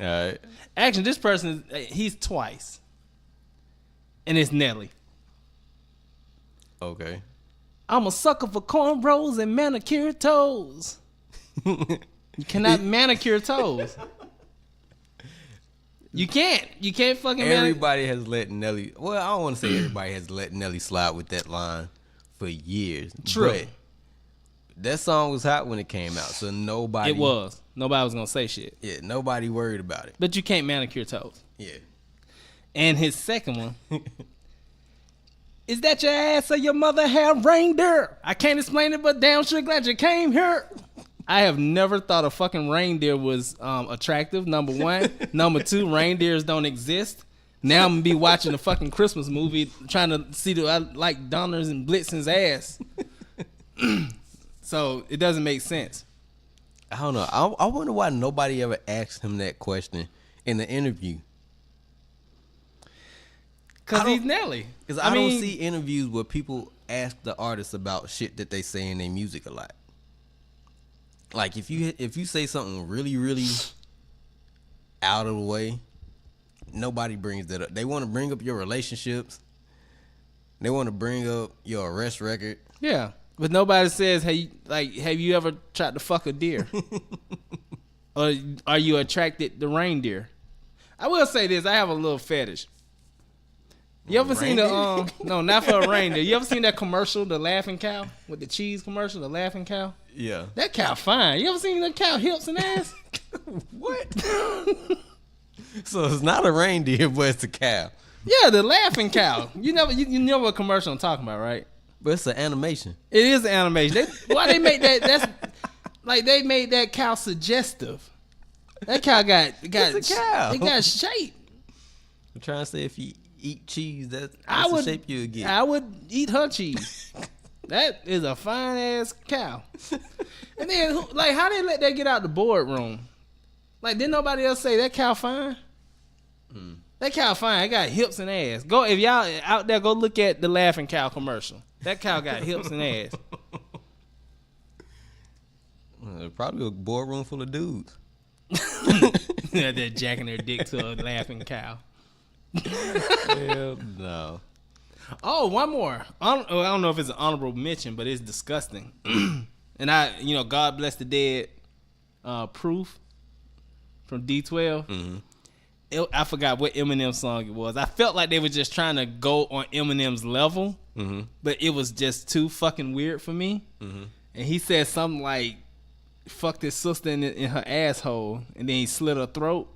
All right. Actually, this person, he's twice. And it's Nelly. Okay. I'm a sucker for cornrows and manicured toes. You cannot manicure toes. You can't. You can't fucking. Everybody has let Nelly. Well, I don't want to say everybody has let Nelly slide with that line for years. True. But that song was hot when it came out, so nobody. It was. Nobody was gonna say shit. Yeah, nobody worried about it. But you can't manicure toes. Yeah. And his second one. Is that your ass or your mother have reindeer? I can't explain it, but damn sure glad you came here. I have never thought a fucking reindeer was attractive, number 1. Number 2, reindeers don't exist. Now I'm going to be watching a fucking Christmas movie trying to see do I like Donner's and Blitzen's ass. So it doesn't make sense. I don't know. I wonder why nobody ever asked him that question in the interview. Because he's Nelly. Because I don't see interviews where people ask the artists about shit that they say in their music a lot. Like if you say something really, really out of the way, nobody brings that up. They want to bring up your relationships. They want to bring up your arrest record. Yeah, but nobody says, "Hey, like, have you ever tried to fuck a deer?" Or are you attracted to reindeer? I will say this: I have a little fetish. You ever seen the no, not for a reindeer. You ever seen that commercial, the laughing cow, with the cheese commercial, the laughing cow? Yeah. That cow fine. You ever seen that cow hips and ass? What? So it's not a reindeer, but it's a cow. Yeah, the laughing cow. You know what commercial I'm talking about, right? But it's an animation. It is an animation. Why they make that? That's like they made that cow suggestive. That cow got It's a cow. It got shape. I'm trying to say if you eat cheese, that's the the shape you would get. I would eat her cheese. That is a fine ass cow. And then, like, how they let that get out the boardroom? Like, didn't nobody else say that cow fine? That cow fine. It got hips and ass. Go if y'all out there, go look at the laughing cow commercial. That cow got hips and ass. Probably a boardroom full of dudes. They're jacking their dick to a laughing cow. Hell no. Oh, one more. I don't know if it's an honorable mention, but it's disgusting. And God Bless the Dead, Proof from D12. Mm-hmm. I forgot what Eminem song it was. I felt like they were just trying to go on Eminem's level, but it was just too fucking weird for me. Mm-hmm. And he said something like, fucked his sister in her asshole, and then he slit her throat.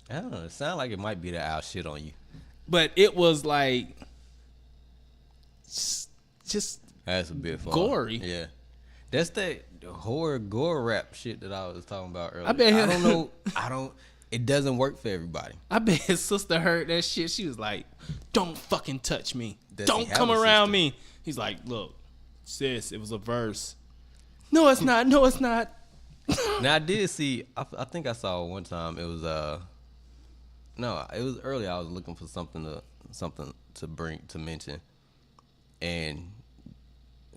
I don't know. It sounds like it might be the owl shit on you. But it was like, just that's a bit far. Gory. Yeah. That's that horror gore rap shit that I was talking about earlier. I don't know. It doesn't work for everybody. I bet his sister heard that shit. She was like, don't fucking touch me. Does Don't come around me. He's like, look, sis, it was a verse. No, it's not. No, it's not. Now I did see. I think I saw one time. It was it was early. I was looking for something to mention, and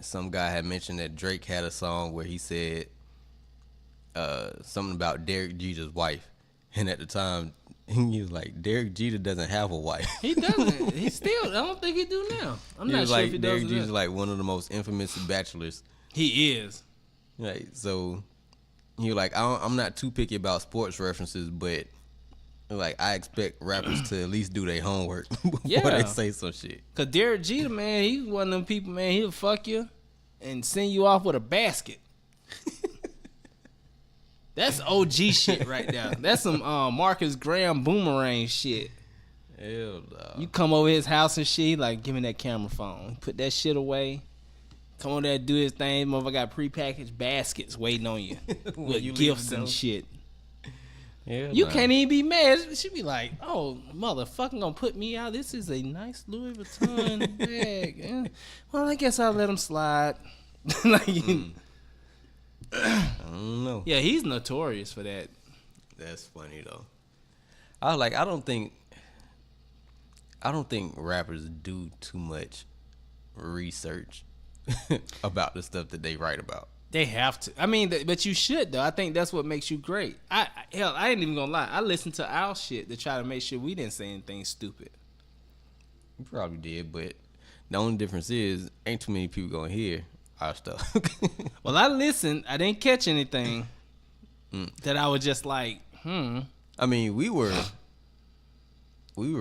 some guy had mentioned that Drake had a song where he said something about Derek Jeter's wife, and at the time he was like, Derek Jeter doesn't have a wife. He doesn't. He still. I don't think he do now. I'm not sure if he does. Derek Jeter's like one of the most infamous bachelors. He is. Right. So he was like, I'm not too picky about sports references, but like I expect rappers to at least do their homework before they say some shit. Cause Derek Jeter, man, he's one of them people, man. He'll fuck you and send you off with a basket. That's OG shit right there. That's some Marcus Graham boomerang shit. Hell no. You come over his house and shit, like, give me that camera phone. Put that shit away. Come on there, do his thing. Motherfucker got prepackaged baskets waiting on you with you gifts and shit. You can't even be mad. She be like, oh, motherfucker gonna put me out. This is a nice Louis Vuitton bag. Well, I guess I'll let him slide. Like, I don't know. Yeah, he's notorious for that. That's funny though. I was like, I don't think rappers do too much research about the stuff that they write about. They have to. I mean, but you should though. I think that's what makes you great. I ain't even gonna lie. I listened to our shit to try to make sure we didn't say anything stupid. You probably did, but the only difference is ain't too many people gonna hear our stuff. Well, I listened. I didn't catch anything that I was just like, I mean, we were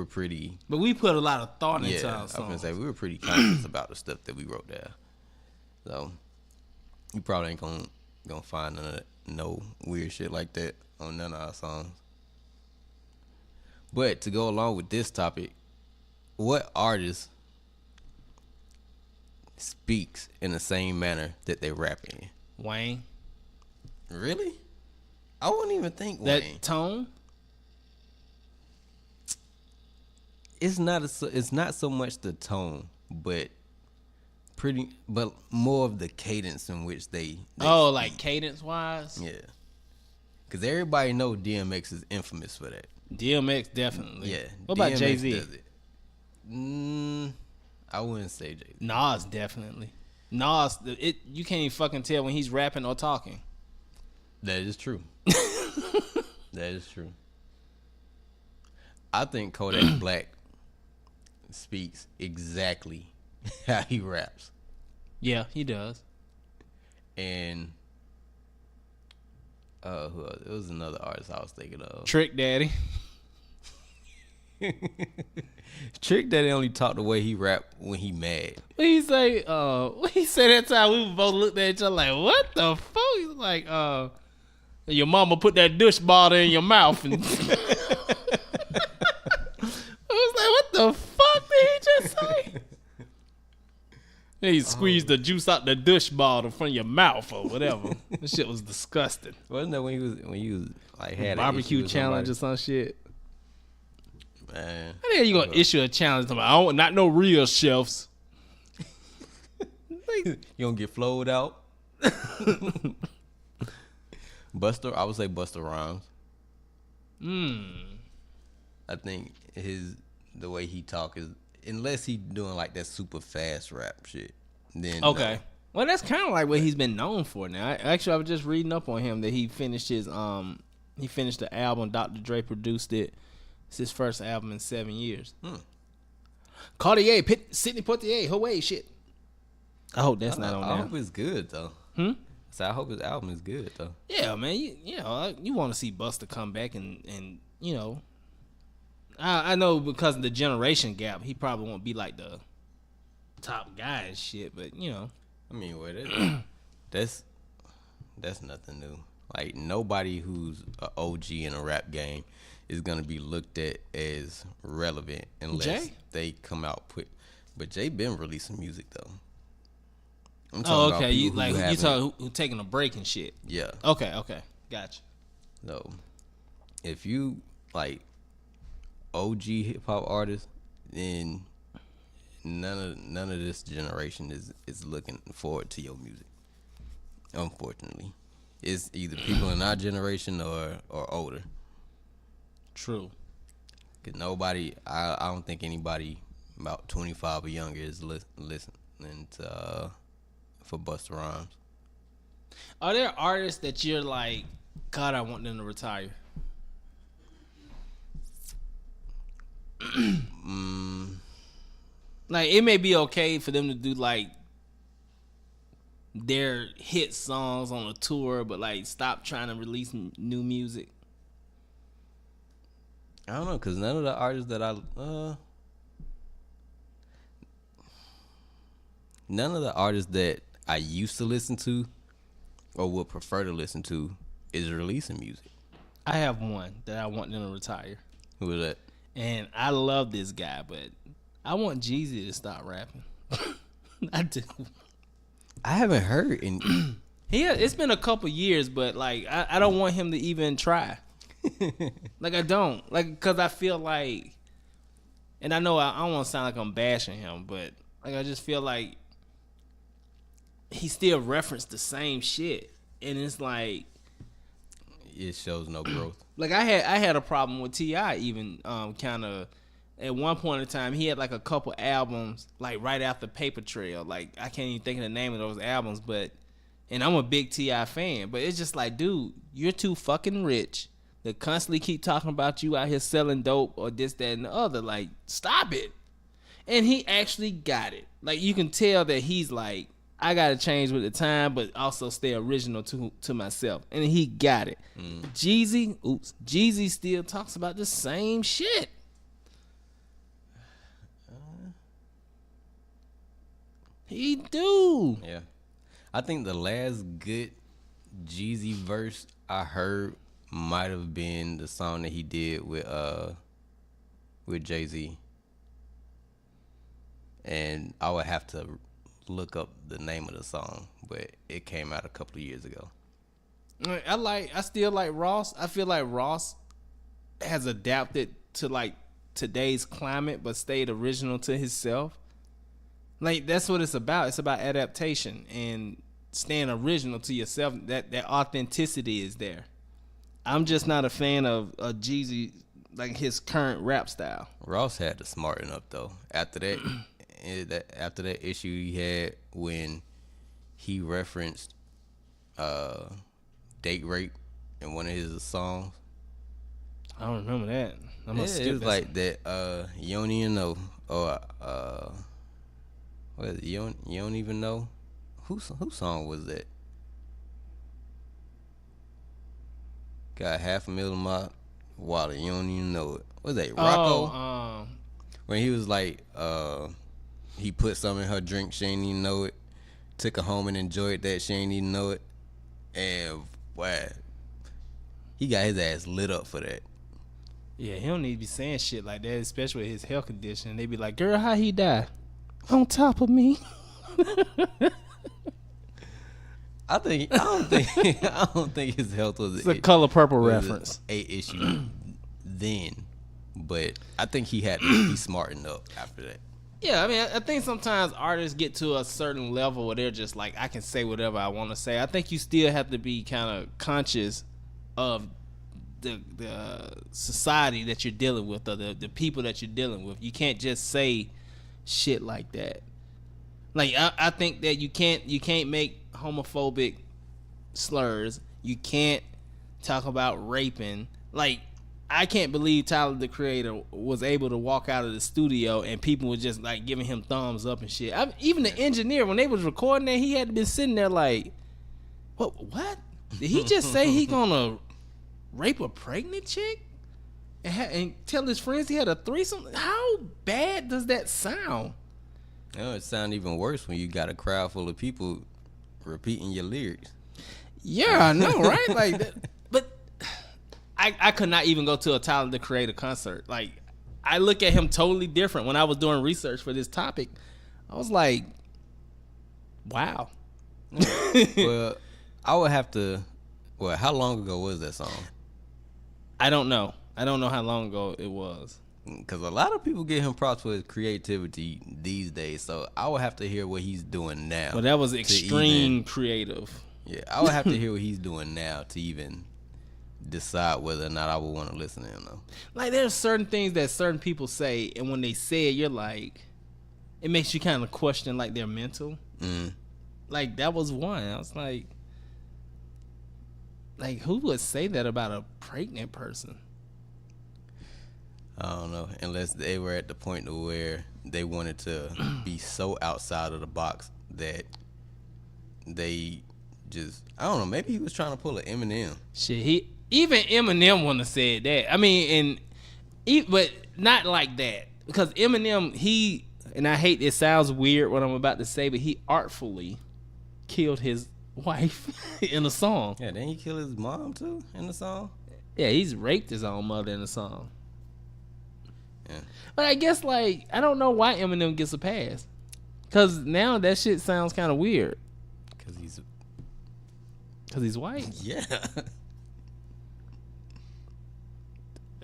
pretty. But we put a lot of thought into our songs. I was gonna say we were pretty conscious about the stuff that we wrote there. So you probably ain't gonna find no weird shit like that on none of our songs. But to go along with this topic, what artist speaks in the same manner that they rap in? Wayne. Really? I wouldn't even think that Wayne. Tone. It's not so much the tone, but more of the cadence in which they speak. Like cadence wise? Yeah. Cause everybody know DMX is infamous for that. DMX definitely. Yeah. What about Jay-Z? I wouldn't say Jay-Z. Nas definitely. Nas, you can't even fucking tell when he's rapping or talking. That is true. That is true. I think Kodak Black speaks exactly how he raps. Yeah, he does. And who else? It was another artist I was thinking of. Trick Daddy. Trick Daddy only talk the way he rap when he mad. What he say? What he said that time we both looked at each other like, what the fuck? He's like, your mama put that douche bottle in your mouth, and I was like, what the fuck did he just say? He squeezed the juice out the douche bottle from your mouth or whatever. This shit was disgusting. Wasn't that when he was like had barbecue challenge or some shit? Man, I think you gonna issue a challenge. I don't not no real chefs. You gonna get flowed out? Buster, I would say Buster Rhymes. I think the way he talk is, unless he doing like that super fast rap shit, then okay. No. Well, that's kind of like what he's been known for now. I was just reading up on him that he finished the album. Dr. Dre produced it. It's his first album in 7 years. Cartier, Sidney Poitier, Hawaii shit. I hope that's not on there. I hope it's good though. So I hope his album is good though. Yeah, man. You want to see Busta come back and you know. I know because of the generation gap, he probably won't be like the top guy and shit, but you know. I mean, that's nothing new. Like nobody who's an OG in a rap game is gonna be looked at as relevant unless they come out quick. But Jay been releasing music though. I'm talking okay. You talking who taking a break and shit. Yeah. Okay. Gotcha. So if you like OG hip hop artists, then none of this generation is looking forward to your music. Unfortunately, it's either people in our generation or older. True. Cause nobody, I don't think anybody about 25 or younger is listening to for Busta Rhymes. Are there artists that you're like, God, I want them to retire? Like it may be okay for them to do like their hit songs on a tour, but like stop trying to release new music. I don't know, cause none of the artists that I used to listen to or would prefer to listen to is releasing music. I have one that I want them to retire. Who is that? And I love this guy, but I want Jeezy to stop rapping. I do. I haven't heard any. It's been a couple years, but like I don't want him to even try. Like I don't, like, cause I feel like, and I know I don't want to sound like I'm bashing him, but like I just feel like he still referenced the same shit, and it's like it shows no growth. Like I had a problem with T.I. even kind of at one point in time. He had like a couple albums like right after Paper Trail. Like I can't even think of the name of those albums, and I'm a big T.I. fan, but it's just like, dude, you're too fucking rich. They constantly keep talking about you out here selling dope or this, that, and the other. Like, stop it. And he actually got it. Like, you can tell that he's like, I gotta change with the time, but also stay original to myself. And he got it. Jeezy still talks about the same shit. He do. Yeah. I think the last good Jeezy verse I heard might have been the song that he did with Jay-Z. And I would have to look up the name of the song, but it came out a couple of years ago. I still like Ross. I feel like Ross has adapted to like today's climate but stayed original to himself. Like that's what it's about. It's about adaptation and staying original to yourself. That authenticity is there. I'm just not a fan of Jeezy, like his current rap style. Ross had to smarten up though. After that issue he had when he referenced date rape in one of his songs. I don't remember that. I'm gonna Yeah, skip it was that. like that. You don't even know, or what is it? You don't even know. Whose song was that? Got $500,000 my wallet. You don't even know it. What was that? Rocco? Oh, When he was like, he put something in her drink, she ain't even know it. Took her home and enjoyed that, she ain't even know it. And wow, he got his ass lit up for that. yeah, he don't need to be saying shit like that, especially with his health condition. They be like, girl, how he die? On top of me. I don't think his health was It's a Color Purple reference. a issue then, but I think he had to be smartened up after that. Yeah, I mean, I think sometimes artists get to a certain level where they're just like, I can say whatever I want to say. I think you still have to be kind of conscious of the society that you're dealing with, or the people that you're dealing with. You can't just say shit like that. Like I think that you can't make homophobic slurs. You can't talk about raping. Like, I can't believe Tyler the Creator was able to walk out of the studio and people were just like giving him thumbs up and shit. Even the engineer, when they was recording that, he had to be sitting there like, what? Did he just say he gonna rape a pregnant chick and tell his friends he had a threesome? How bad does that sound? You know, it sounds even worse when you got a crowd full of people repeating your lyrics. Yeah, I know, right? Like that, but I could not even go to a Tyler the Creator concert. Like, I look at him totally different. When I was doing research for this topic, I was like, wow. Well, I would have to. Well, how long ago was that song? I don't know how long ago it was. Because a lot of people give him props for his creativity these days. So I would have to hear what he's doing now. But that was extreme creative. Yeah, I would have to hear what he's doing now to even decide whether or not I would want to listen to him, though. Like, there's certain things that certain people say, and when they say it, you're like, it makes you kind of question like their mental. Like, that was one. I was like, who would say that about a pregnant person? I don't know, unless they were at the point to where they wanted to be so outside of the box that they just, I don't know, maybe he was trying to pull an Eminem. Shit, even Eminem wouldn't have said that. I mean, but not like that, because Eminem, and I hate it sounds weird what I'm about to say, but he artfully killed his wife in a song. Yeah, didn't he kill his mom too in the song? Yeah, he's raped his own mother in the song. Yeah. But I guess, like, I don't know why Eminem gets a pass, because now that shit sounds kind of weird. Because he's white. Yeah.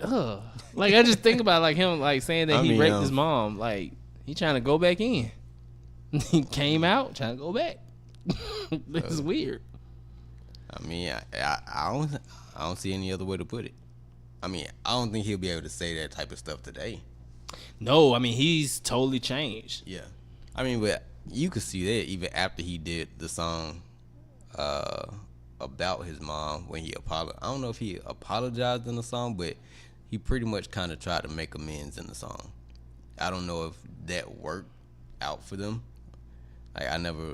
Ugh. Like, I just think about like him like saying that he raped his mom. Like, he trying to go back in. He came out trying to go back. This is weird. I mean, I don't see any other way to put it. I mean, I don't think he'll be able to say that type of stuff today. No, I mean, he's totally changed. Yeah. I mean, but you could see that even after he did the song about his mom when he apologized. I don't know if he apologized in the song, but he pretty much kind of tried to make amends in the song. I don't know if that worked out for them. Like, I never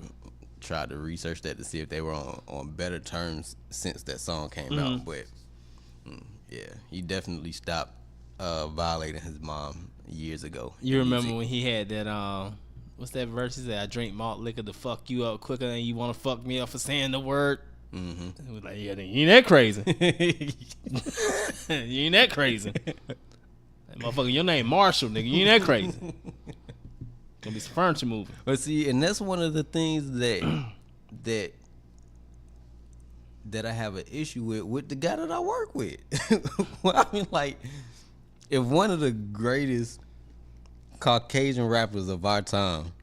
tried to research that to see if they were on better terms since that song came out, but yeah, he definitely stopped violating his mom years ago. You remember when he had that what's that verse? He said, I drink malt liquor to fuck you up quicker than you want to fuck me up for saying the word. Mm-hmm. It was like, yeah, you ain't that crazy. You ain't that crazy. That motherfucker, your name Marshall, nigga. You ain't that crazy. Gonna be some furniture moving. But see, and that's one of the things that I have an issue with the guy that I work with. Well, I mean, like, if one of the greatest Caucasian rappers of our time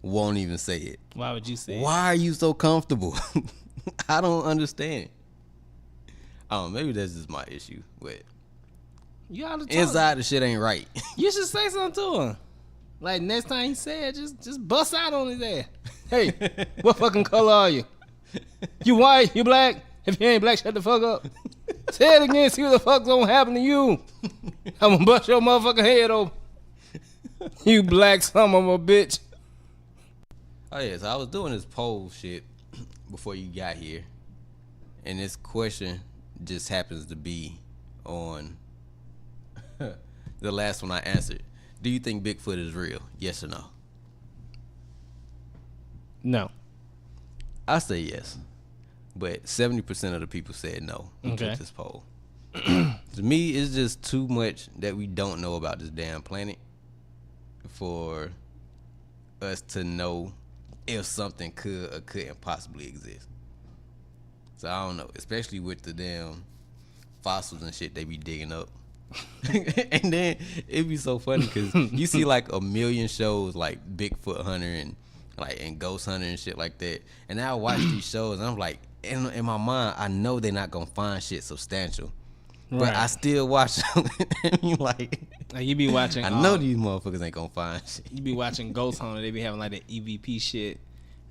won't even say it, why would you say why are you so comfortable? I don't understand. Maybe that's just my issue, but you ought to talk. Inside the shit ain't right. You should say something to him. Like, next time he say it, just bust out on his ass. Hey, what fucking color are you? You white? You black? If you ain't black, shut the fuck up. Say it again. See what the fuck's gonna happen to you. I'm gonna bust your motherfucking head open. You black son of a bitch. Oh yeah, so I was doing this poll shit before you got here, and this question just happens to be on the last one I answered. Do you think Bigfoot is real? Yes or no? No. I say yes, but 70% of the people said no. Who took this poll? To me, it's just too much that we don't know about this damn planet for us to know if something could or couldn't possibly exist. So I don't know, especially with the damn fossils and shit they be digging up. And then it'd be so funny because you see like a million shows like Bigfoot Hunter and Ghost Hunter and shit like that. And I watch these shows and I'm like, in my mind, I know they're not gonna find shit substantial. Right. But I still watch them. like you be watching. I know these motherfuckers ain't gonna find shit. You be watching Ghost Hunter. They be having like that EVP shit,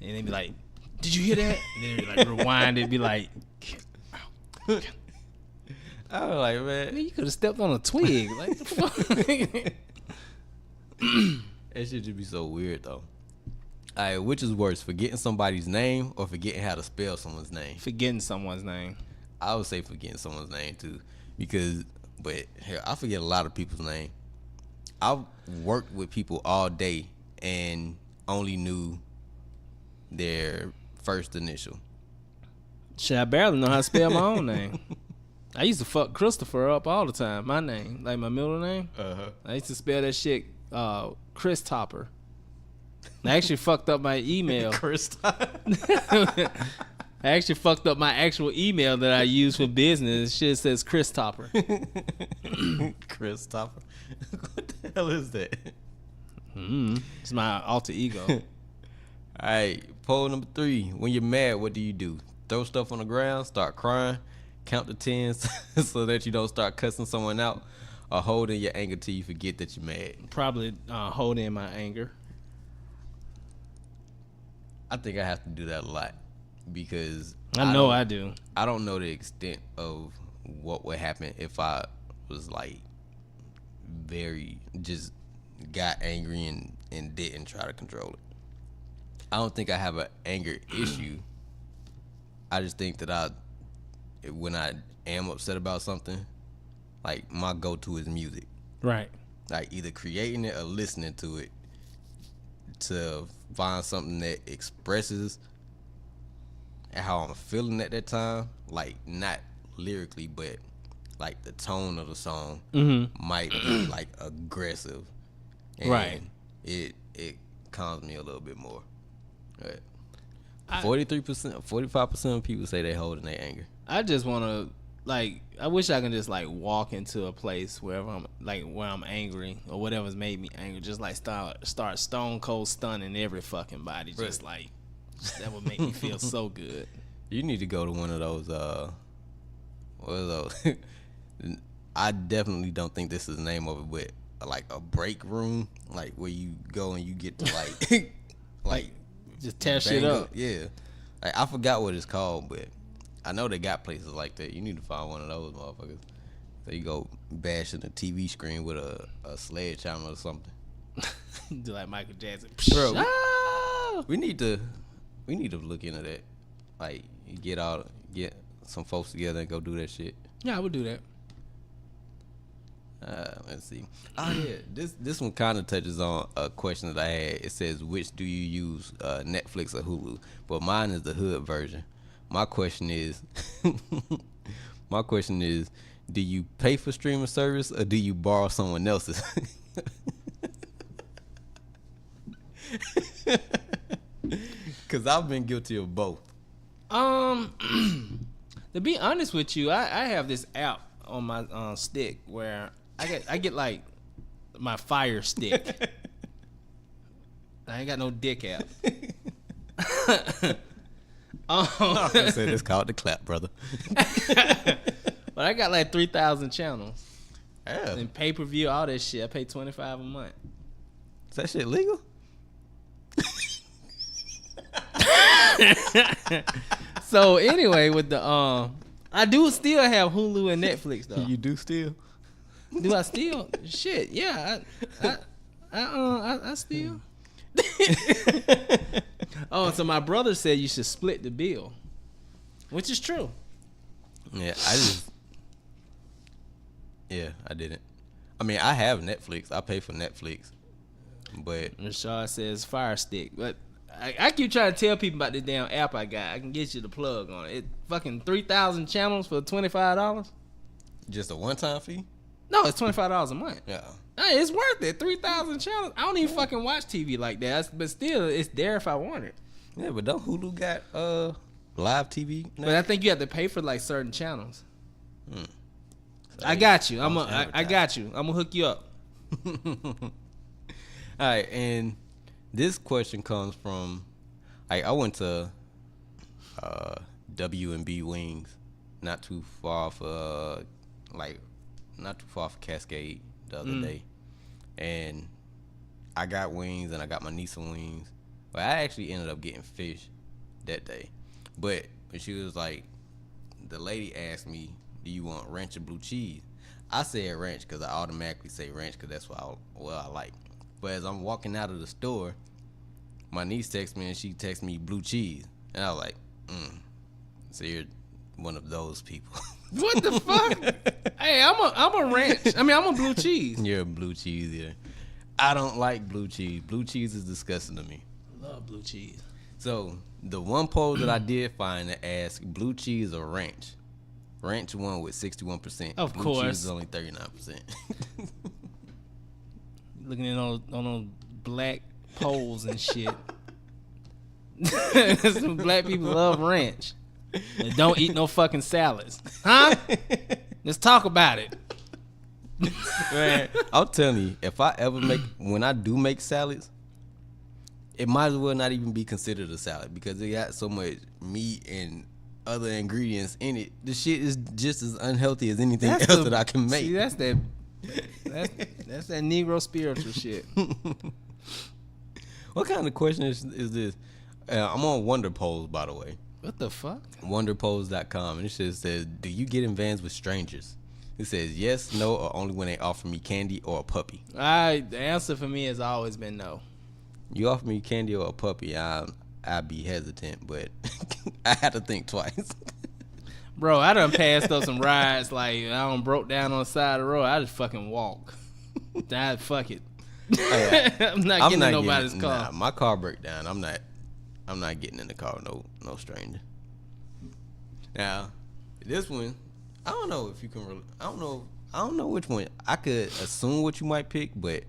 and they be like, "Did you hear that?" And then they like rewind. It be like, I was like, man, you could have stepped on a twig. Like the fuck. That shit just be so weird though. All right, which is worse, forgetting somebody's name or forgetting how to spell someone's name? Forgetting someone's name. I would say forgetting someone's name too, but hell, I forget a lot of people's name. I've worked with people all day and only knew their first initial. Shit, I barely know how to spell my own name. I used to fuck Christopher up all the time. My name, like my middle name. I used to spell that shit Chris Topper. I actually fucked up my email. Chris Topper. I actually fucked up my actual email that I use for business. Shit says Chris Topper. Chris Topper. What the hell is that? It's my alter ego. All right, poll number 3. When you're mad, what do? Throw stuff on the ground, start crying, count to 10s so that you don't start cussing someone out, or hold in your anger till you forget that you're mad? Probably hold in my anger. I think I have to do that a lot because I know I do. I don't know the extent of what would happen if I was like very just got angry and didn't try to control it. I don't think I have an anger issue. I just think that when I am upset about something, like my go-to is music. Right. Like either creating it or listening to it to find something that expresses how I'm feeling at that time. Like not lyrically, but like the tone of the song might be like aggressive. And right. It calms me a little bit more. Right. 43%, 45% of people say they hold in their anger. I just want to, like, I wish I can just like walk into a place wherever I'm, like, where I'm angry or whatever's made me angry, just like start stone cold stunning every fucking body, just like that would make me feel so good. You need to go to one of those. What are those? I definitely don't think this is the name of it, but like a break room, like where you go and you get to like, like just tear shit up. Yeah, like I forgot what it's called, but I know they got places like that. You need to find one of those motherfuckers. So you go bash in the TV screen with a sledgehammer or something. Do like Michael Jackson. Bro, we need to look into that. Like get some folks together and go do that shit. Yeah, I would do that. Let's see. Oh yeah, this one kind of touches on a question that I had. It says, which do you use, Netflix or Hulu? But mine is the hood version. My question is, do you pay for streaming service or do you borrow someone else's? Cause I've been guilty of both. To be honest with you, I have this app on my stick where I get like my Fire Stick. I ain't got no dick app. I said it's called the clap, brother. But I got like 3,000 channels. Yeah. And pay-per-view, all that shit. I pay $25 a month. Is that shit legal? So anyway, with the I do still have Hulu and Netflix though. You do still? Do I still? Shit, yeah. I still. Oh, so my brother said you should split the bill, which is true. Yeah, I didn't. I mean, I have Netflix. I pay for Netflix, but Rashad says Fire Stick, but I keep trying to tell people about this damn app I got. I can get you the plug on it. It fucking 3,000 channels for $25. just a one-time fee. No, it's $25 a month. Yeah. Hey, it's worth it. 3,000 channels. I don't even fucking watch TV like that, but still, it's there if I want it. Yeah, but don't Hulu got live TV? But I think you have to pay for like certain channels. I got you. I got you. I'm gonna hook you up. All right, and this question comes from, I went to W&B Wings, not too far for Cascade the other day, and I got wings and I got my niece some wings. But I actually ended up getting fish that day. But when she was like, the lady asked me, "Do you want ranch or blue cheese?" I said ranch because I automatically say ranch because that's what I like. But as I'm walking out of the store, my niece texts me and she texts me blue cheese, and I was like, so you're one of those people. What the fuck? Hey, I'm a ranch. I mean, I'm a blue cheese. You're a blue cheese, yeah. I don't like blue cheese. Blue cheese is disgusting to me. Love blue cheese. So the one poll that I did find that asked blue cheese or ranch. Ranch won with 61%. Of blue course. cheese is only 39%. Looking at on those black poles and shit. Some black people love ranch. And don't eat no fucking salads. Huh? Let's talk about it. Man, I'm telling you, if I ever when I do make salads, it might as well not even be considered a salad because it got so much meat and other ingredients in it. The shit is just as unhealthy as anything else that I can make. See, that's that Negro spiritual shit. What kind of question is this? I'm on Wonder Polls, by the way. What the fuck? Wonderpolls.com, and it just says, "Do you get in vans with strangers?" It says yes, no, or only when they offer me candy or a puppy. The answer for me has always been no. You offer me candy or a puppy, I'd be hesitant, but I had to think twice. Bro, I done passed up some rides like I done broke down on the side of the road. I just fucking walk. Fuck it. I'm not getting in nobody's car. Nah, my car break down. I'm not getting in the car with no stranger. Now, this one, I don't know if you can really, I don't know which one. I could assume what you might pick, but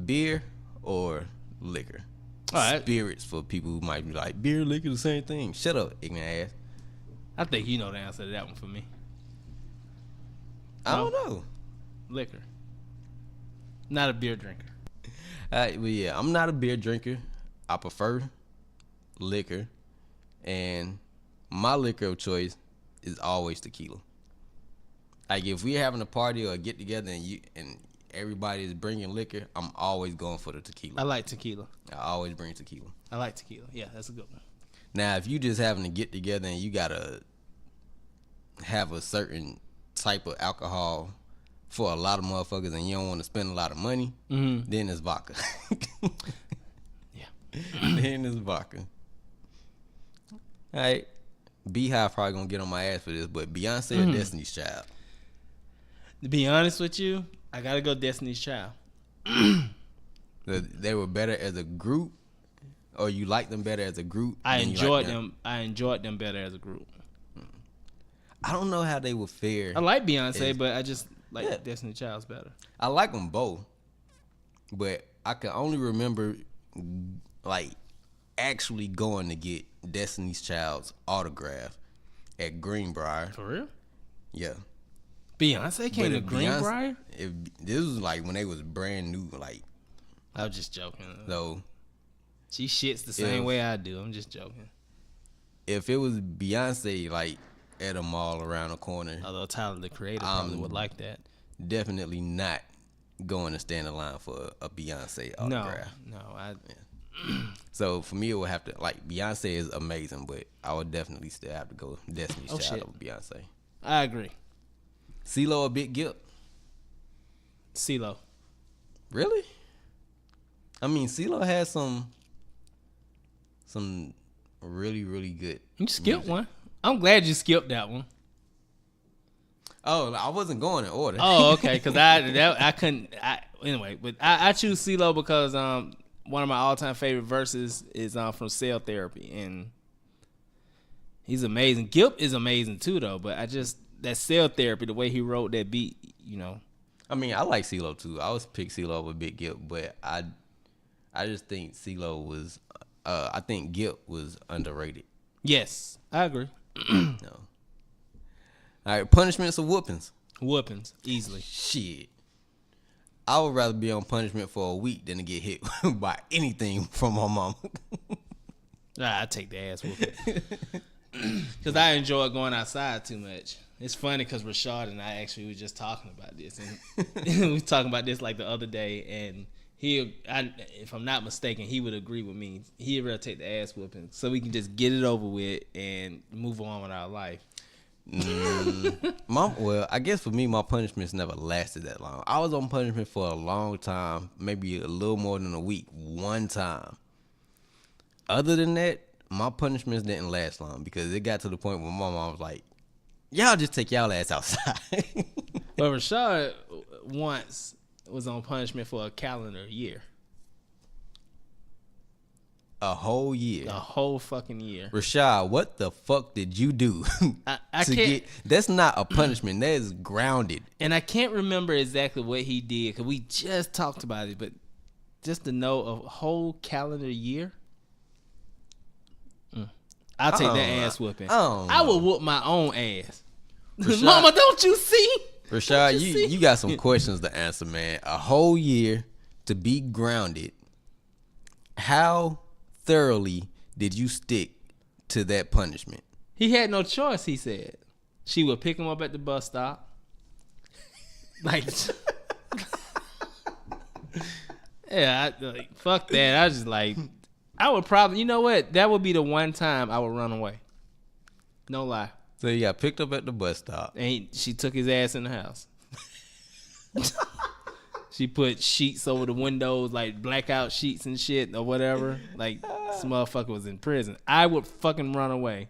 beer or liquor. All right. Spirits for people who might be like, beer, liquor, the same thing. Shut up, ignorant ass. I think you know the answer to that one for me. I don't know. Liquor. Not a beer drinker. Well, yeah, I'm not a beer drinker. I prefer liquor, and my liquor of choice is always tequila. Like if we're having a party or a get together and everybody is bringing liquor, I'm always going for the tequila. I like tequila. I always bring tequila. I like tequila. Yeah, that's a good one. Now, if you just having to get together and you gotta have a certain type of alcohol for a lot of motherfuckers and you don't want to spend a lot of money, then it's vodka. Yeah. Then it's vodka. All right. Beehive probably gonna get on my ass for this, but Beyonce or Destiny's Child? To be honest with you, I gotta go Destiny's Child. They were better as a group, or you like them better as a group? I enjoyed them. I enjoyed them better as a group. I don't know how they would fare. I like Beyonce, but I just like Destiny's Child's better. I like them both, but I can only remember like actually going to get Destiny's Child's autograph at Greenbrier. For real? Yeah. Beyonce came to Greenbrier? This was like when they was brand new. Like, I was just joking. So she shits the same way I do. I'm just joking. If it was Beyonce, like at a mall around the corner, although Tyler the Creator probably would like that. Definitely not going to stand in line for a Beyonce autograph. No. So for me, it would have to, like, Beyonce is amazing, but I would definitely still have to go Destiny's Child over Beyonce. I agree. CeeLo or Big Gip? CeeLo. Really? I mean, CeeLo has some really, really good. You skipped one. I'm glad you skipped that one. Oh, I wasn't going in order. Oh, okay. Because I couldn't. Anyway, but I choose CeeLo because one of my all time favorite verses is from Cell Therapy, and he's amazing. Gip is amazing too, though. But that Cell Therapy, the way he wrote that beat, you know. I mean, I like CeeLo too. I was pick CeeLo over Big Gip, but I just think CeeLo was. I think Gip was underrated. Yes, I agree. No. All right, punishments or whoopings? Whoopings, easily. Shit. I would rather be on punishment for a week than to get hit by anything from my mama. I take the ass whooping. Because I enjoy going outside too much. It's funny because Rashad and I actually were just talking about this. And we were talking about this like the other day. And if I'm not mistaken, he would agree with me. He'd rather take the ass whooping so we can just get it over with and move on with our life. Well, I guess for me, my punishments never lasted that long. I was on punishment for a long time, maybe a little more than a week, one time. Other than that, my punishments didn't last long because it got to the point where my mom was like, y'all just take y'all ass outside. But Rashad once was on punishment for a calendar year. A whole year. A whole fucking year. Rashad, what the fuck did you do? I can't. That's not a punishment. That is grounded. And I can't remember exactly what he did because we just talked about it. But just to know a whole calendar year, I'll take that ass whooping. I will whoop my own ass. Rashad, Mama, don't you see? Rashad, you got some questions to answer, man. A whole year to be grounded. How thoroughly did you stick to that punishment? He had no choice, he said. She would pick him up at the bus stop. Like, yeah, fuck that. I was just like, I would probably, you know what? That would be the one time I would run away. No lie. So he got picked up at the bus stop. And she took his ass in the house. She put sheets over the windows, like blackout sheets and shit or whatever. Like, this motherfucker was in prison. I would fucking run away.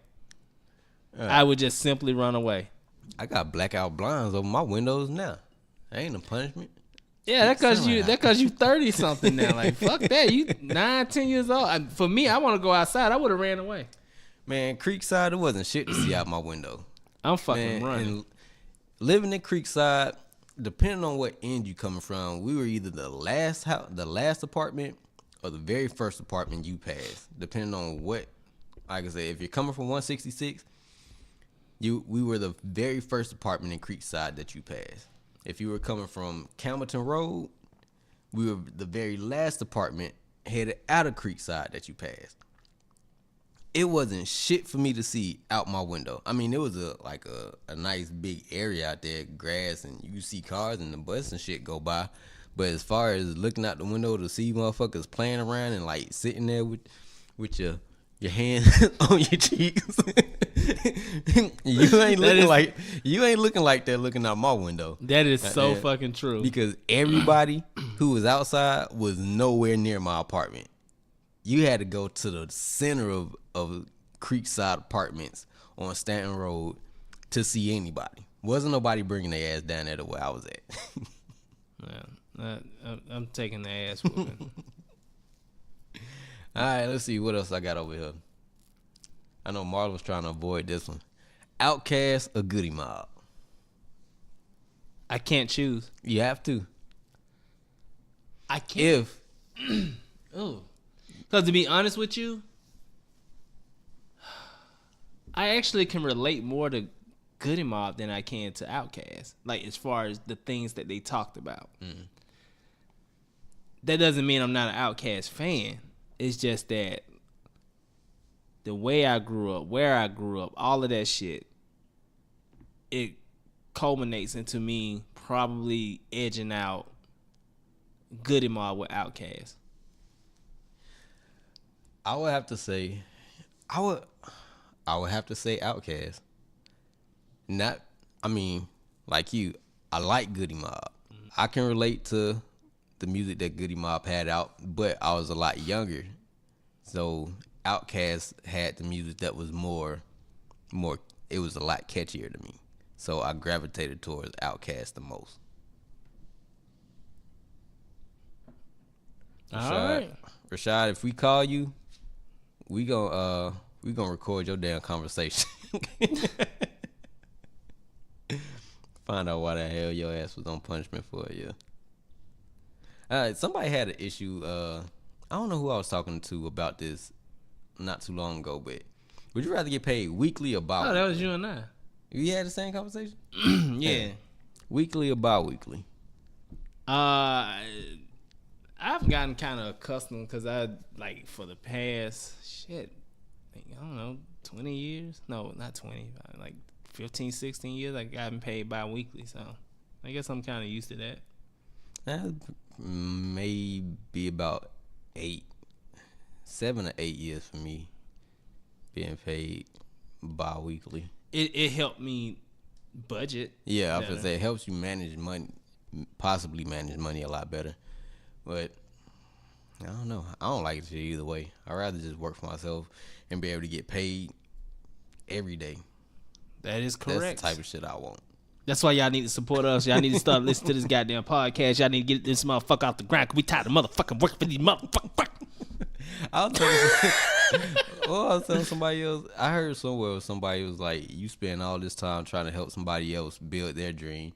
I would just simply run away. I got blackout blinds over my windows now. That ain't a punishment. Yeah, that cause you 30 something now. Like, fuck that. You 9, 10 years old. For me, I want to go outside. I would have ran away. Man, Creekside, it wasn't shit to see out my window. I'm fucking running. Living in Creekside, depending on what end you coming from, we were either the last house, the last apartment, or the very first apartment you passed. Depending on what, like I said, if you're coming from 166, we were the very first apartment in Creekside that you passed. If you were coming from Campbellton Road, we were the very last apartment headed out of Creekside that you passed. It wasn't shit for me to see out my window. I mean, it was a nice big area out there, grass, and you see cars and the bus and shit go by. But as far as looking out the window to see motherfuckers playing around and like sitting there with your hand on your cheeks, you ain't looking like that looking out my window. That is so fucking true. Because everybody who was outside was nowhere near my apartment. You had to go to the center of Creekside Apartments on Stanton Road to see anybody. Wasn't nobody bringing their ass down there to where I was at. Yeah, I'm taking the ass whooping. All right, let's see what else I got over here. I know Marlon was trying to avoid this one. Outcast or Goody Mob? I can't choose. You have to. I can't. Oh. Because to be honest with you, I actually can relate more to Goody Mob than I can to Outkast. Like, as far as the things that they talked about. That doesn't mean I'm not an Outkast fan. It's just that the way I grew up, where I grew up, all of that shit, it culminates into me probably edging out Goody Mob with Outkast. I would have to say Outkast. Not I mean, like you, I like Goody Mob. I can relate to the music that Goody Mob had out, but I was a lot younger. So Outkast had the music that was more, it was a lot catchier to me. So I gravitated towards Outkast the most. Rashad, if we call you, we gonna record your damn conversation. Find out why the hell your ass was on punishment for a year. Somebody had an issue. I don't know who I was talking to about this not too long ago, but would you rather get paid weekly or bi-weekly? Oh, that was you and I. You had the same conversation? Yeah. Weekly or bi-weekly? I've gotten kind of accustomed because I, like, for the past, I don't know, 20 years? No, not 20. Like 15, 16 years, I've gotten paid bi-weekly. So I guess I'm kind of used to that. Maybe about 7 or 8 years for me being paid bi-weekly. It helped me budget. Yeah, I was gonna say it helps you manage money, possibly manage money a lot better. But I don't know. I don't like it either way. I'd rather just work for myself and be able to get paid every day. That is correct. That's the type of shit I want. That's why y'all need to support us. Y'all need to start listening to this goddamn podcast. Y'all need to get this motherfucker off the ground. Cause we tired of motherfucking working for these motherfuckers. I was telling somebody else. I heard somewhere somebody was like, "You spend all this time trying to help somebody else build their dream,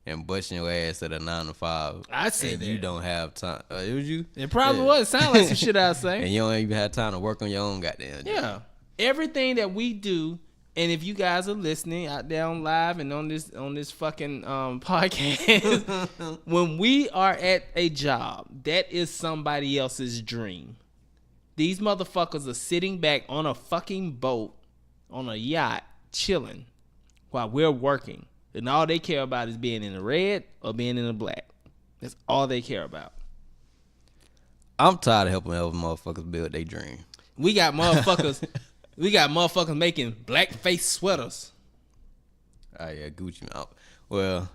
and busting your ass at a 9 to 5. I said that. You don't have time. It was you. It probably was. It sounded like some shit I say. And you don't even have time to work on your own goddamn. Yeah, everything that we do. And if you guys are listening out there on live and on this fucking podcast, when we are at a job, that is somebody else's dream. These motherfuckers are sitting back on a fucking boat, on a yacht, chilling, while we're working. And all they care about is being in the red or being in the black. That's all they care about. I'm tired of helping other motherfuckers build their dream. We got motherfuckers... We got motherfuckers making blackface sweaters. Oh yeah, Gucci. Well,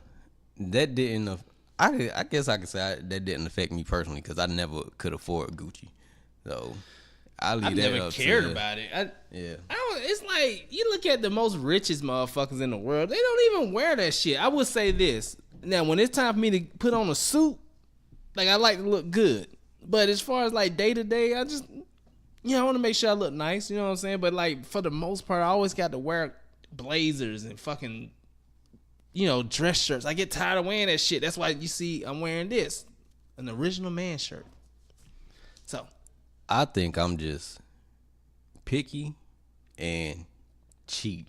that didn't. I guess I could say that didn't affect me personally because I never could afford Gucci. So I never cared about it. It's like you look at the most richest motherfuckers in the world. They don't even wear that shit. I would say this. Now, when it's time for me to put on a suit, like I like to look good. But as far as like day to day, I just. I want to make sure I look nice, you know what I'm saying? But, like, for the most part, I always got to wear blazers and fucking, dress shirts. I get tired of wearing that shit. That's why you see I'm wearing this, an original man shirt. So. I think I'm just picky and cheap.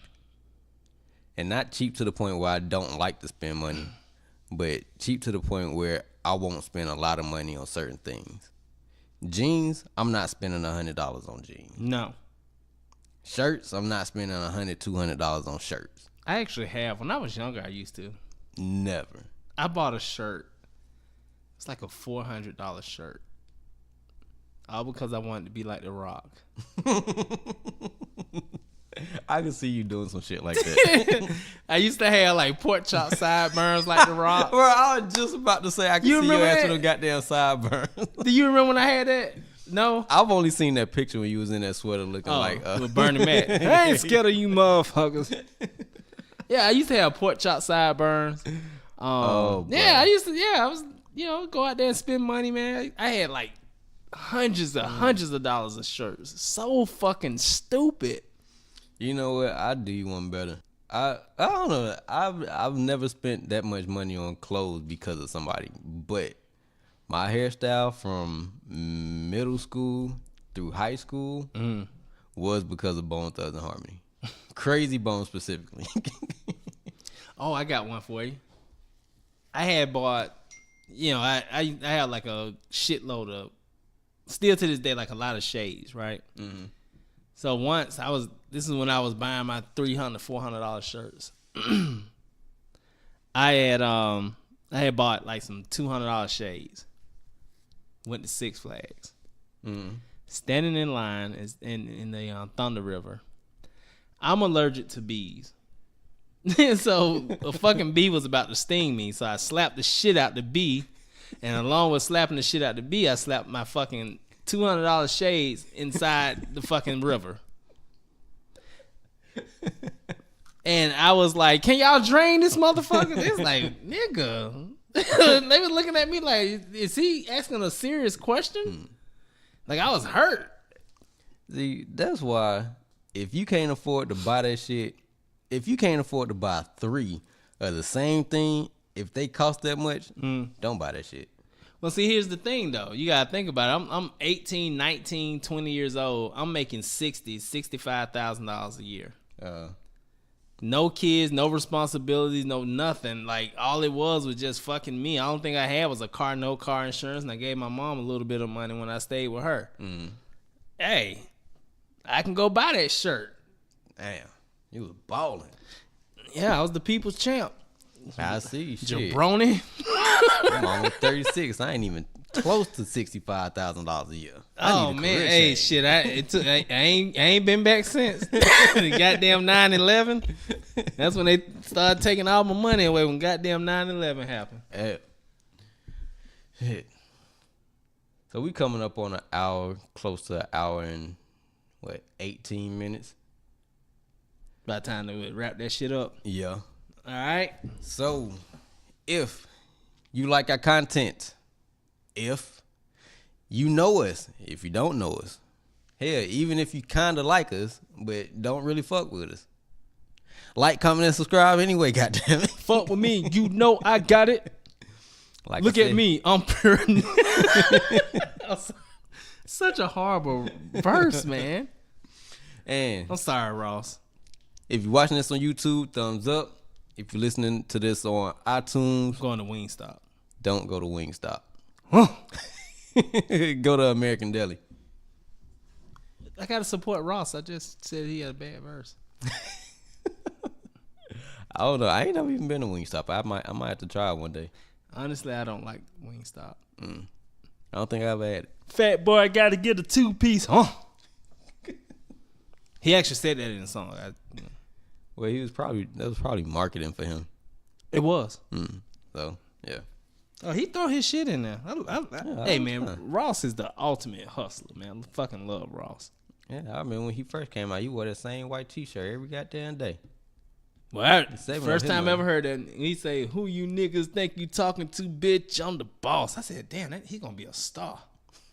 And not cheap to the point where I don't like to spend money, but cheap to the point where I won't spend a lot of money on certain things. Jeans, I'm not spending $100 on jeans. No. Shirts, I'm not spending $100, $200 on shirts. I actually have. When I was younger, I used to. Never. I bought a shirt. It's like a $400 shirt. All because I wanted to be like The Rock. I can see you doing some shit like that. I used to have like pork chop sideburns like The Rock. Bro, I was just about to say I can see your ass with them goddamn sideburns. Do you remember when I had that? No? I've only seen that picture when you was in that sweater looking like with Bernie Mac. I ain't scared of you motherfuckers. Yeah, I used to have pork chop sideburns. I used to I was go out there and spend money, man. I had like hundreds of dollars of shirts. So fucking stupid. You know what? I'll do you one better. I don't know. I've never spent that much money on clothes because of somebody. But my hairstyle from middle school through high school was because of Bone Thugs and Harmony. Crazy Bone specifically. Oh, I got one for you. I had bought, I had like a shitload of, still to this day, like a lot of shades, right? Mm-hmm. So once this is when I was buying my $300, $400 shirts. I had bought like some $200 shades. Went to Six Flags. Mm. Standing in line in the Thunder River. I'm allergic to bees. So a fucking bee was about to sting me. So I slapped the shit out the bee. And along with slapping the shit out the bee, I slapped my fucking $200 shades inside the fucking river. And I was like, can y'all drain this motherfucker? It's like, nigga. They were looking at me like, is he asking a serious question? Like, I was hurt. See, that's why if you can't afford to buy that shit, if you can't afford to buy 3 of the same thing, if they cost that much, don't buy that shit. Well, see, here's the thing, though. You got to think about it. I'm 18, 19, 20 years old. I'm making $65,000 a year. No kids, no responsibilities, no nothing. Like, all it was just fucking me. I don't think I had was a car, no car insurance, and I gave my mom a little bit of money when I stayed with her. Hey, I can go buy that shirt. Damn, you was balling. Yeah, I was the people's champ. I see. Shit. Jabroni. I'm almost 36. I ain't even close to $65,000 a year. Oh man, hey shit! I ain't been back since. The goddamn 9/11. That's when they started taking all my money away. When goddamn 9/11 happened. Shit. So we coming up on an hour, close to an hour and 18 minutes. By the time they would wrap that shit up. Yeah. All right. So, if you like our content, if you know us, if you don't know us, hell, even if you kind of like us, but don't really fuck with us, like, comment, and subscribe anyway, goddammit. Fuck with me. You know I got it. Like Look at me. I'm pure. Such a horrible verse, man. And I'm sorry, Ross. if you're watching this on YouTube, thumbs up. If you're listening to this on iTunes, I'm going to Wingstop. don't go to Wingstop. Huh. Go to American Deli. I got to support Ross. I just said he had a bad verse. I don't know. I ain't never even been to Wingstop. I might have to try it one day. Honestly, I don't like Wingstop. I don't think I ever had it. Fat boy got to get a 2-piece, huh? He actually said that in the song. Well, that was probably marketing for him. It was. So, yeah. Oh, he throw his shit in there. Hey, man, fine. Ross is the ultimate hustler, man. I fucking love Ross. Yeah, I remember when he first came out, you wore that same white t-shirt every goddamn day. Well, Saving first on his time I money. ever heard that, he say, "Who you niggas think you talking to, bitch? I'm the boss." I said, "Damn, he gonna be a star."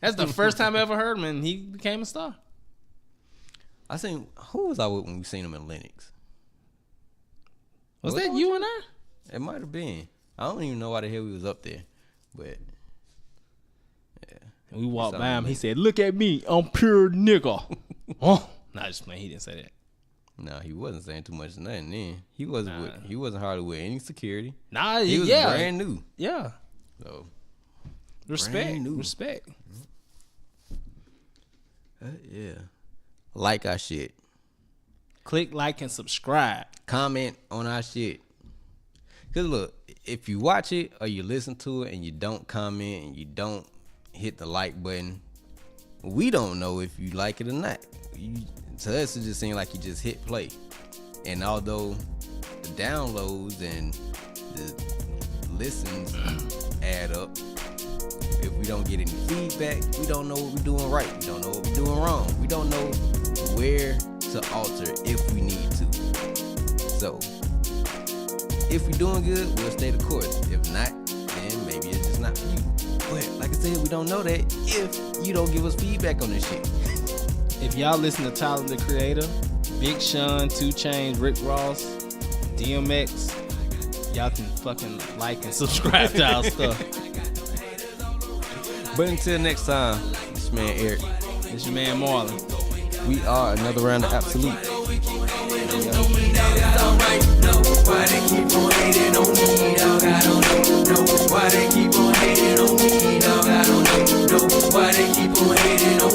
That's the first time I ever heard him, and he became a star. Who was I with when we seen him in Lennox? Was that you and I? It might have been. I don't even know why the hell we was up there, but yeah. And we walked It's by him. something He said, "Look at me, I'm pure nigga." Oh, nah, just playing. He didn't say that. No, he wasn't saying too much nothing then. He wasn't hardly with any security. Nah, He was yeah, brand new. yeah. So Respect, brand new. respect. Yeah. Like our shit. Click like and subscribe. Comment on our shit. Cause look, if you watch it or you listen to it and you don't comment and you don't hit the like button, we don't know if you like it or not. To us, it just seems like you just hit play. And although the downloads and the listens add up, if we don't get any feedback, we don't know what we're doing right. We don't know what we're doing wrong. We don't know where to alter if we need to. So, if we're doing good, we'll stay the course. If not, then maybe it's just not for you. But like I said, we don't know that if you don't give us feedback on this shit. If y'all listen to Tyler the Creator, Big Sean, 2 Chainz, Rick Ross, DMX, y'all can fucking like and subscribe to our stuff. But until next time, this your man Eric. It's your man Marlon. We are another round of Ab-So-Lute. Why they keep on hating on me, dog? I don't know. Why they keep on hating on me, dog? I don't know. Why they keep on hating on me?